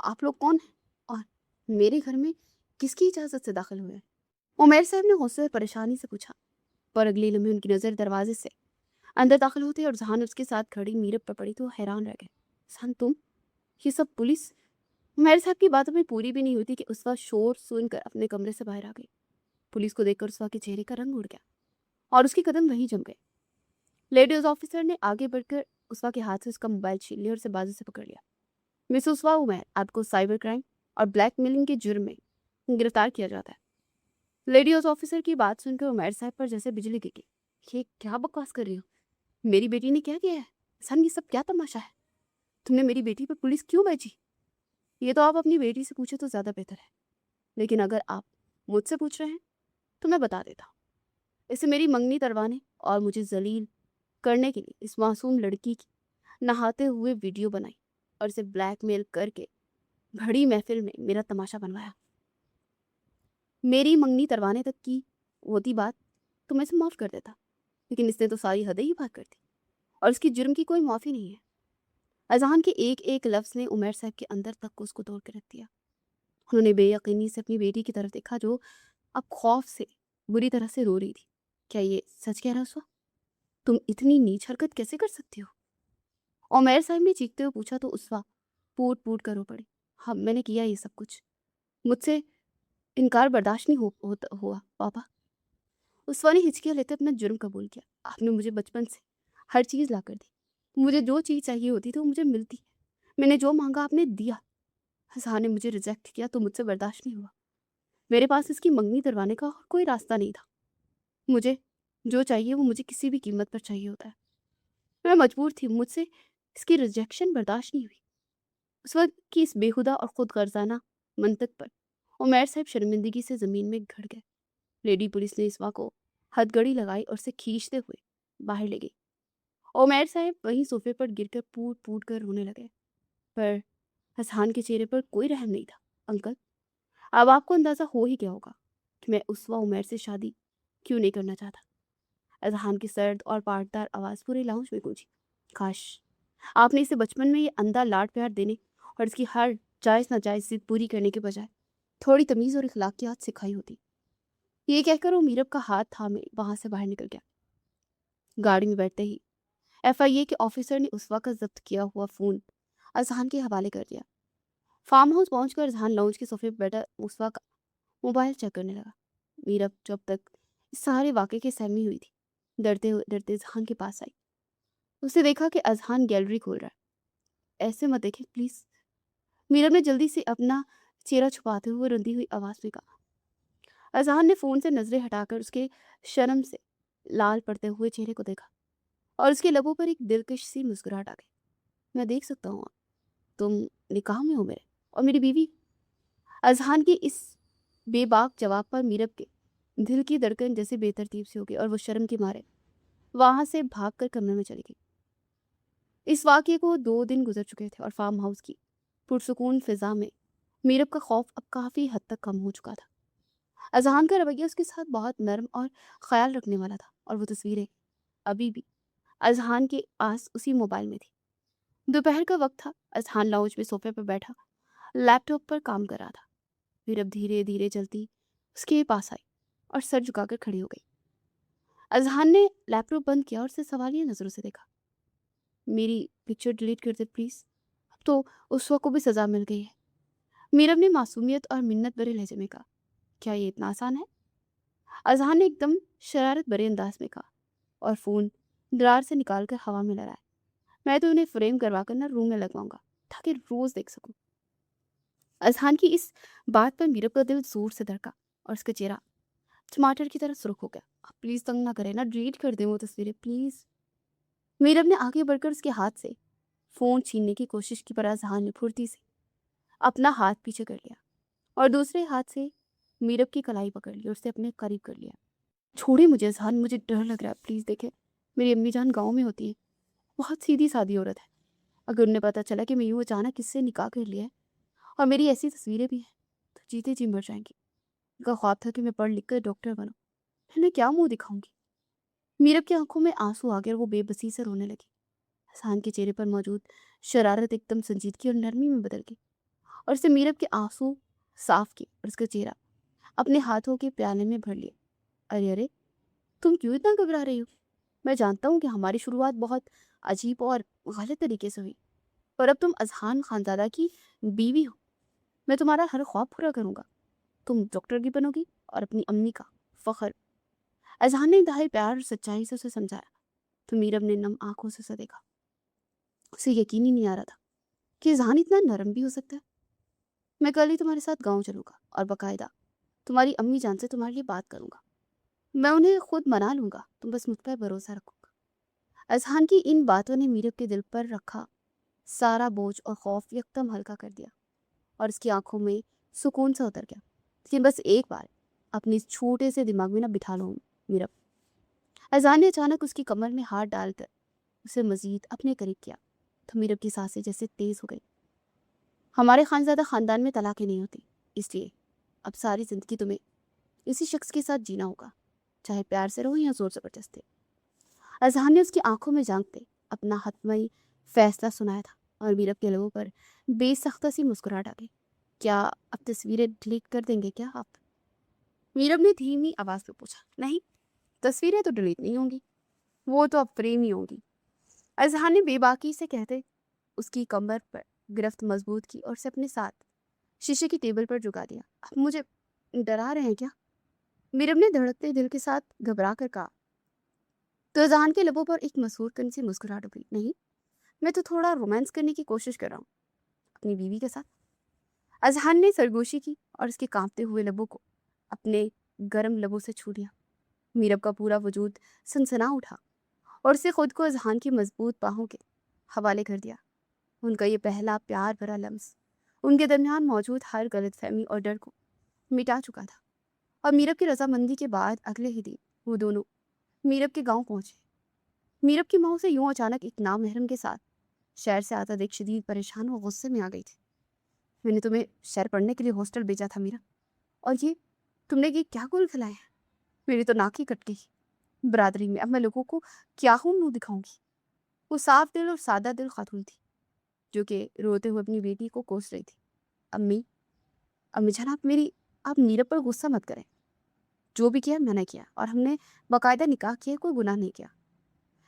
آپ لوگ کون ہیں اور میرے گھر میں کس کی اجازت سے داخل ہوئے ہیں؟ عمیر صاحب نے غصے اور پریشانی سے پوچھا، پر اگلی لمحے ان کی نظر دروازے سے اندر داخل ہوتے اور ذہان اس کے ساتھ کھڑی میرب پر پڑی تو حیران رہ گئے۔ ذہان تم، یہ سب پولیس؟ عمیر صاحب کی باتوں میں پوری بھی نہیں ہوتی کہ اسوا شور سن کر اپنے کمرے سے باہر آ گئی۔ پولیس کو دیکھ کر اسوا کے چہرے کا رنگ اڑ گیا اور اس کے قدم وہیں جم گئے۔ لیڈیز آفیسر نے آگے بڑھ کر اسوا کے ہاتھ سے اس کا موبائل چھین لیا اور اسے بازو سے پکڑ لیا۔ مس اسوا عمیر، آپ کو سائبر کرائم اور بلیک میلنگ کے جرم میں گرفتار کیا جاتا ہے۔ لیڈیز آفیسر کی بات سن کر عمیر صاحب پر جیسے بجلی گری۔ یہ کیا بکواس کر رہی ہو؟ میری بیٹی نے کیا کیا ہے؟ سن یہ سب کیا تماشا ہے؟ تم نے میری بیٹی پر پولیس کیوں بھیجی؟ یہ تو آپ اپنی بیٹی سے پوچھے تو زیادہ بہتر ہے، لیکن اگر آپ مجھ سے پوچھ رہے ہیں تو میں بتا دیتا ہوں۔ اسے میری منگنی کروانے اور مجھے ذلیل کرنے کے لیے اس معصوم لڑکی کی نہاتے ہوئے ویڈیو بنائی اور اسے بلیک میل کر کے بڑی محفل میں میرا تماشا بنوایا۔ میری منگنی کروانے تک کی ہوتی بات تو میں اسے معاف کر دیتا، لیکن اس نے تو ساری حدیں ہی پار کر دی اور اس کی جرم کی کوئی معافی نہیں ہے۔ اذہان کے ایک ایک لفظ نے عمیر صاحب کے اندر تک کو اس کو توڑ کے رکھ دیا۔ انہوں نے بے یقینی سے اپنی بیٹی کی طرف دیکھا جو اب خوف سے بری طرح سے رو رہی تھی۔ کیا یہ سچ کہہ رہا اسوا؟ تم اتنی نیچ حرکت کیسے کر سکتی ہو؟ عمیر صاحب نے چیختے ہوئے پوچھا تو اسوا پوٹ پوٹ کر رو پڑی۔ ہاں میں نے کیا یہ سب کچھ، مجھ سے انکار برداشت نہیں ہوا پاپا۔ اسوا نے ہچکیاں لیتے اپنا جرم قبول کیا۔ آپ نے مجھے بچپن سے ہر چیز لا کر دی، مجھے جو چیز چاہیے ہوتی تھی وہ مجھے ملتی، میں نے جو مانگا آپ نے دیا۔ اذہان نے مجھے ریجیکٹ کیا تو مجھ سے برداشت نہیں ہوا، میرے پاس اس کی منگنی کروانے کا اور کوئی راستہ نہیں تھا۔ مجھے جو چاہیے وہ مجھے کسی بھی قیمت پر چاہیے ہوتا ہے، میں مجبور تھی، مجھ سے اس کی ریجیکشن برداشت نہیں ہوئی۔ اس وقت کی اس بےہودہ اور خود غرضانہ منطق پر عمیر صاحب شرمندگی سے زمین میں گھڑ گئے۔ لیڈی پولیس نے اسوا کو ہتھ گڑی لگائی اور اسے کھینچتے ہوئے باہر لے گئی۔ عمیر صاحب وہیں صوفے پر گر کر پوٹ پوٹ کر رونے لگے، پر اذہان کے چہرے پر کوئی رحم نہیں تھا۔ انکل، اب آپ کو اندازہ ہو ہی گیا ہوگا کہ میں اسوا عمیر سے شادی کیوں نہیں کرنا چاہتا۔ اذہان کی سرد اور پاٹدار آواز پورے لاؤنج میں گونجی۔ کاش آپ نے اسے بچپن میں یہ اندھا لاڈ پیار دینے اور اس کی ہر جائز ناجائز ضد پوری کرنے کے بجائے تھوڑی تمیز اور اخلاقیات سکھائی ہوتی۔ یہ کہہ کر وہ میرب کا ہاتھ تھامے وہاں سے باہر نکل گیا۔ گاڑی میں بیٹھتے ہی FIA کے آفیسر نے اسوا کا ضبط کیا ہوا فون اذہان کے حوالے کر دیا۔ فارم ہاؤس پہنچ کر اذہان لاؤنج کے صوفے پہ بیٹھا اسوا کا موبائل چیک کرنے لگا۔ میرب جو اب تک اس سارے واقعے کے سہمی ہوئی تھی، ڈرتے اذہان کے پاس آئی۔ اسے دیکھا کہ اذہان گیلری کھول رہا ہے۔ ایسے مت دیکھیں پلیز، میرب نے جلدی سے اپنا چہرہ چھپاتے ہوئے رندی ہوئی آواز میں کہا۔ اذہان نے فون سے نظریں ہٹا کر اس کے شرم سے لال پڑتے ہوئے چہرے کو دیکھا اور اس کے لبوں پر ایک دلکش سی مسکراہٹ آ گئی۔ میں دیکھ سکتا ہوں تم نکاح میں ہو میرے، اور میری بیوی۔ اذہان کی اس بے باک جواب پر میرب کے دل کی دھڑکن جیسے بے ترتیب سے ہو گئی اور وہ شرم کے مارے وہاں سے بھاگ کر کمرے میں چلی گئی۔ اس واقعے کو 2 دن گزر چکے تھے اور فارم ہاؤس کی پرسکون فضا میں میرب کا خوف اب کافی حد تک کم ہو چکا تھا۔ اذہان کا رویہ اس کے ساتھ بہت نرم اور خیال رکھنے والا تھا، اور وہ تصویریں ابھی بھی اذہان کے پاس اسی موبائل میں تھی۔ دوپہر کا وقت تھا، اذہان لاؤنج میں صوفے پر بیٹھا لیپ ٹاپ پر کام کر رہا تھا۔ میرب دھیرے دھیرے چلتی اس کے پاس آئی اور سر جھکا کر کھڑی ہو گئی۔ اذہان نے لیپ ٹاپ بند کیا اور اسے سوالیہ نظروں سے دیکھا۔ میری پکچر ڈیلیٹ کر دے پلیز، اب تو اسوا کو بھی سزا مل گئی ہے، میرب نے معصومیت اور منت بھرے لہجے میں کہا۔ کیا یہ اتنا آسان ہے؟ اذہان نے ایک دم شرارت بھرے انداز میں کہا اور فون درار سے نکال کر ہوا میں لہرایا۔ میں تو انہیں فریم کروا کر روم میں لگواؤں گا تاکہ روز دیکھ سکوں۔ اذہان کی اس بات پر میرب کا دل زور سے دھڑکا اور اس کا چہرہ ٹماٹر کی طرح سرخ ہو گیا۔ آپ پلیز تنگ نہ کریں نا، ڈیلیٹ کر دیں وہ تصویریں پلیز۔ میرب نے آگے بڑھ کر اس کے ہاتھ سے فون چھیننے کی کوشش کی، پر اذہان نے پھرتی سے اپنا ہاتھ پیچھے کر لیا اور دوسرے ہاتھ سے میرب کی کلائی پکڑ لی اور اسے اپنے قریب کر لیا۔ چھوڑے مجھے اذہان، مجھے ڈر لگ رہا ہے پلیز۔ دیکھیں میری امی جان گاؤں میں ہوتی ہیں، بہت سیدھی سادی عورت ہے، اگر انہیں پتہ چلا کہ میں یوں اچانک کس سے نکاح کر لیا ہے اور میری ایسی تصویریں بھی ہیں تو جیتے جی مر جائیں گی۔ ان کا خواب تھا کہ میں پڑھ لکھ کر ڈاکٹر بنوں، انہیں کیا منہ دکھاؤں گی۔ میرب کی آنکھوں میں آنسو آ گئے اور وہ بے بسی سے رونے لگی۔ اذہان کے چہرے پر موجود شرارت ایک دم سنجیدگی اور نرمی میں بدل گئی اور اسے میرب کے آنسو صاف کیے اور اس کا چہرہ اپنے ہاتھوں کے پیالے میں بھر لیا۔ ارے ارے تم کیوں اتنا گھبرا رہی ہو؟ میں جانتا ہوں کہ ہماری شروعات بہت عجیب اور غلط طریقے سے ہوئی، پر اب تم اذہان خانزادہ کی بیوی ہو، میں تمہارا ہر خواب پورا کروں گا، تم ڈاکٹر بھی بنو گی اور اپنی امی کا فخر۔ اذہان نے انتہائی پیار اور سچائی سے اسے سمجھایا تو میرب نے نم آنکھوں سے اسے دیکھا۔ اسے یقین ہی نہیں آ رہا تھا کہ اذہان اتنا نرم بھی ہو سکتا ہے۔ میں کل ہی تمہارے ساتھ گاؤں چلوں گا اور باقاعدہ تمہاری امی جان سے تمہارے لیے بات کروں گا، میں انہیں خود منا لوں گا، تم بس مجھ پر بھروسہ رکھو گا۔ اذہان کی ان باتوں نے میرب کے دل پر رکھا سارا بوجھ اور خوف یکدم ہلکا کر دیا اور اس کی آنکھوں میں سکون سا اتر گیا۔ لیکن بس ایک بار اپنے اس چھوٹے سے دماغ میں نہ بٹھا لو میرب۔ اذہان نے اچانک اس کی کمر میں ہاتھ ڈال کر اسے مزید اپنے قریب کیا تو میرب کی سانسیں جیسے تیز ہو گئی۔ ہمارے خانزادہ خاندان میں طلاقیں نہیں ہوتی، اس لیے اب ساری زندگی تمہیں اسی شخص کے ساتھ جینا ہوگا، چاہے پیار سے رہو یا زور زبردستی۔ اذہان نے اس کی آنکھوں میں جھانکتے اپنا حتمی فیصلہ سنایا تھا اور میرب کے لبوں پر بے سختہ سی مسکراہٹ آ گئی۔ کیا اب تصویریں ڈیلیٹ کر دیں گے کیا آپ؟ میرب نے دھیمی آواز میں پوچھا۔ نہیں، تصویریں تو ڈیلیٹ نہیں ہوں گی، وہ تو اب فریم ہی ہوں گی، اذہان نے بے باکی سے کہتے اس کی کمر پر گرفت مضبوط کی اور اسے اپنے ساتھ شیشے کی ٹیبل پر جھکا دیا۔ آپ مجھے ڈرا رہے ہیں کیا؟ میرب نے دھڑکتے دل کے ساتھ گھبرا کر کہا۔ تو اذہان کے لبوں پر ایک مسحور کن سی مسکراہٹ ابھری۔ نہیں، میں تو تھوڑا رومانس کرنے کی کوشش کر رہا ہوں اپنی بیوی کے ساتھ۔ اذہان نے سرگوشی کی اور اس کے کانپتے ہوئے لبوں کو اپنے گرم لبوں سے چھو لیا۔ میرب کا پورا وجود سنسنا اٹھا اور اسے خود کو اذہان کی مضبوط باہوں کے حوالے کر دیا۔ ان کا یہ پہلا پیار بھرا لمس ان کے درمیان موجود ہر غلط فہمی اور ڈر کو مٹا چکا تھا، اور میرب کی رضامندی کے بعد اگلے ہی دن وہ دونوں میرب کے گاؤں پہنچے۔ میرب کی ماں سے یوں اچانک ایک نامحرم کے ساتھ شہر سے آتا دیکھ شدید پریشان و غصے میں آ گئی تھی۔ میں نے تمہیں شہر پڑھنے کے لیے ہاسٹل بھیجا تھا میرا، اور یہ تم نے یہ کیا گول کھلائے ہیں؟ میری تو ناک ہی کٹ گئی۔ برادری میں اب میں لوگوں کو کیا ہوں منہ دکھاؤں گی؟ وہ صاف دل اور سادہ دل خاتون تھی جو کہ روتے ہوئے اپنی بیٹی کو کوس رہی تھی۔ امی جان، آپ میرب پر غصہ مت کریں، جو بھی کیا میں نے کیا، اور ہم نے باقاعدہ نکاح کیا، کوئی گناہ نہیں کیا۔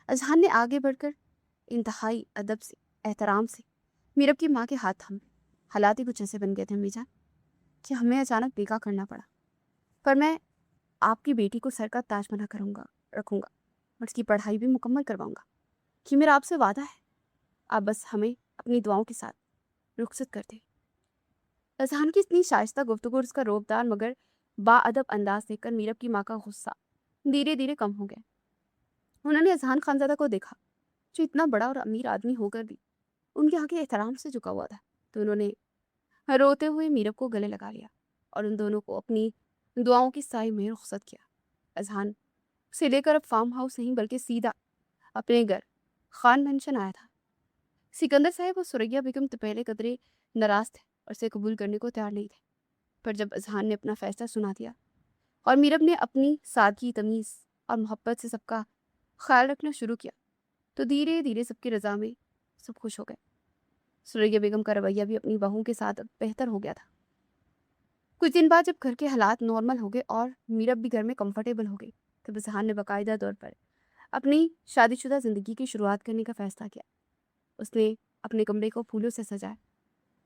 اذہان نے آگے بڑھ کر انتہائی ادب سے احترام سے میرب کی ماں کے ہاتھ تھامے۔ حالات ہی کچھ ایسے بن گئے تھے امی جان کہ ہمیں اچانک نکاح کرنا پڑا، پر میں آپ کی بیٹی کو سر کا تاج بنا کر رکھوں گا اور اس کی پڑھائی بھی مکمل کرواؤں گا۔ کہ میرا آپ سے وعدہ ہے، آپ بس ہمیں اپنی دعاؤں کے ساتھ رخصت کر دیں۔ اذہان کی اتنی شائستہ گفتگو اور اس کا روبدار مگر با ادب انداز دیکھ کر میرب کی ماں کا غصہ دھیرے دھیرے کم ہو گیا۔ انہوں نے اذہان خانزادہ کو دیکھا جو اتنا بڑا اور امیر آدمی ہو کر بھی ان کے آگے احترام سے جھکا ہوا تھا، تو انہوں نے روتے ہوئے میرب کو گلے لگا لیا اور ان دونوں کو اپنی دعاؤں کی سائے میں رخصت کیا۔ اذہان اسے لے کر اب فارم ہاؤس نہیں بلکہ سیدھا اپنے گھر خان مینشن آیا تھا۔ سکندر صاحب اور سریا بیگم تو پہلے قدرے ناراض تھے اور اسے قبول کرنے کو تیار نہیں تھے، پر جب اذہان نے اپنا فیصلہ سنا دیا اور میرب نے اپنی سادگی، تمیز اور محبت سے سب کا خیال رکھنا شروع کیا، تو دھیرے دھیرے سب کی رضا میں سب خوش ہو گئے۔ سریا بیگم کا رویہ بھی اپنی بہو کے ساتھ بہتر ہو گیا تھا۔ کچھ دن بعد جب گھر کے حالات نارمل ہو گئے اور میرب بھی گھر میں کمفرٹیبل ہو گئی، تب اذہان نے باقاعدہ طور پر اپنی شادی شدہ زندگی کی شروعات کرنے کا فیصلہ کیا۔ اس نے اپنے کمرے کو پھولوں سے سجایا۔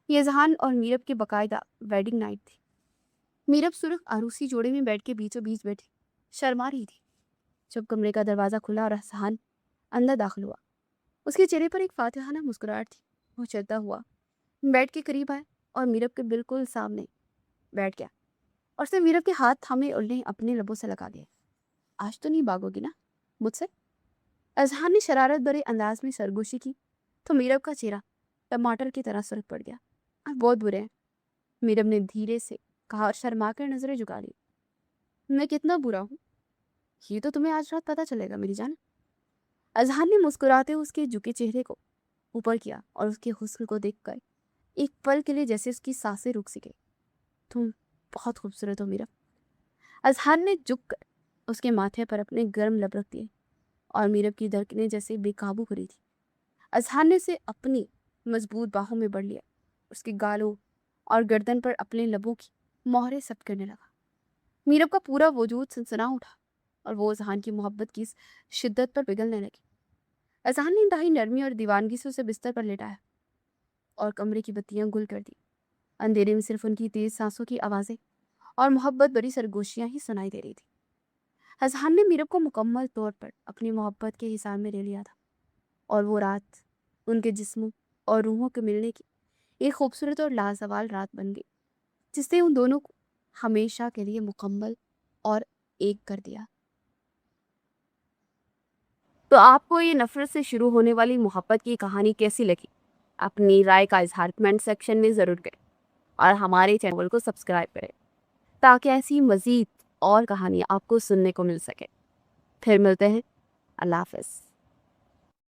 یہ اذہان اور میرب کی باقاعدہ ویڈنگ نائٹ تھی۔ میرب سرخ عروسی جوڑے میں بیٹھ کے بیچوں بیچ بیٹھی شرما رہی تھی جب کمرے کا دروازہ کھلا اور اذہان اندر داخل ہوا۔ اس کے چہرے پر ایک فاتحانہ مسکراہٹ تھی۔ وہ چلتا ہوا بیڈ کے قریب آیا اور میرب کے بالکل سامنے بیٹھ گیا اور اس نے میرب کے ہاتھ تھامے اور انہیں اپنے لبوں سے لگا لیا۔ آج تو نہیں بھاگو گی نا مجھ سے؟ اذہان نے شرارت بھرے انداز میں سرگوشی کی تو میرب کا چہرہ ٹماٹر کی طرح سرخ پڑ گیا۔ آپ بہت برے ہیں، میرب نے دھیرے سے کہا اور شرما کر نظریں جھکا لی۔ میں کتنا برا ہوں یہ تو تمہیں آج رات پتہ چلے گا میری جان۔ اذہان نے مسکراتے اس کے جھکے چہرے کو اوپر کیا اور اس کے حسن کو دیکھ کر ایک پل کے لیے جیسے اس کی سانسیں رک سی گئی۔ تم بہت خوبصورت ہو میرب۔ اذہان نے جھک کر اس کے ماتھے پر اپنے گرم لب رکھ دیے اور میرب کی دھڑکنیں جیسے بے قابو کری تھی۔ اذہان نے اسے اپنی مضبوط باہوں میں بڑھ لیا، اس کے گالوں اور گردن پر اپنے لبوں کی مہریں ثبت کرنے لگا۔ میرب کا پورا وجود سنسنا اٹھا اور وہ اذہان کی محبت کی شدت پر پگھلنے لگی۔ اذہان نے انتہائی نرمی اور دیوانگی سے اسے بستر پر لٹایا اور کمرے کی بتیاں گل کر دی۔ اندھیرے میں صرف ان کی تیز سانسوں کی آوازیں اور محبت بری سرگوشیاں ہی سنائی دے رہی تھی۔ اذہان نے میرب کو مکمل طور پر اپنی محبت کے حصار میں لے لیا تھا، اور وہ رات ان کے جسموں اور روحوں کے ملنے کی ایک خوبصورت اور لازوال رات بن گئی جس نے ان دونوں کو ہمیشہ کے لیے مکمل اور ایک کر دیا۔ تو آپ کو یہ نفرت سے شروع ہونے والی محبت کی کہانی کیسی لگی؟ اپنی رائے کا اظہار کمنٹ سیکشن میں ضرور کریں اور ہمارے چینل کو سبسکرائب کریں تاکہ ایسی مزید اور کہانیاں آپ کو سننے کو مل سکے۔ پھر ملتے ہیں۔ اللہ حافظ۔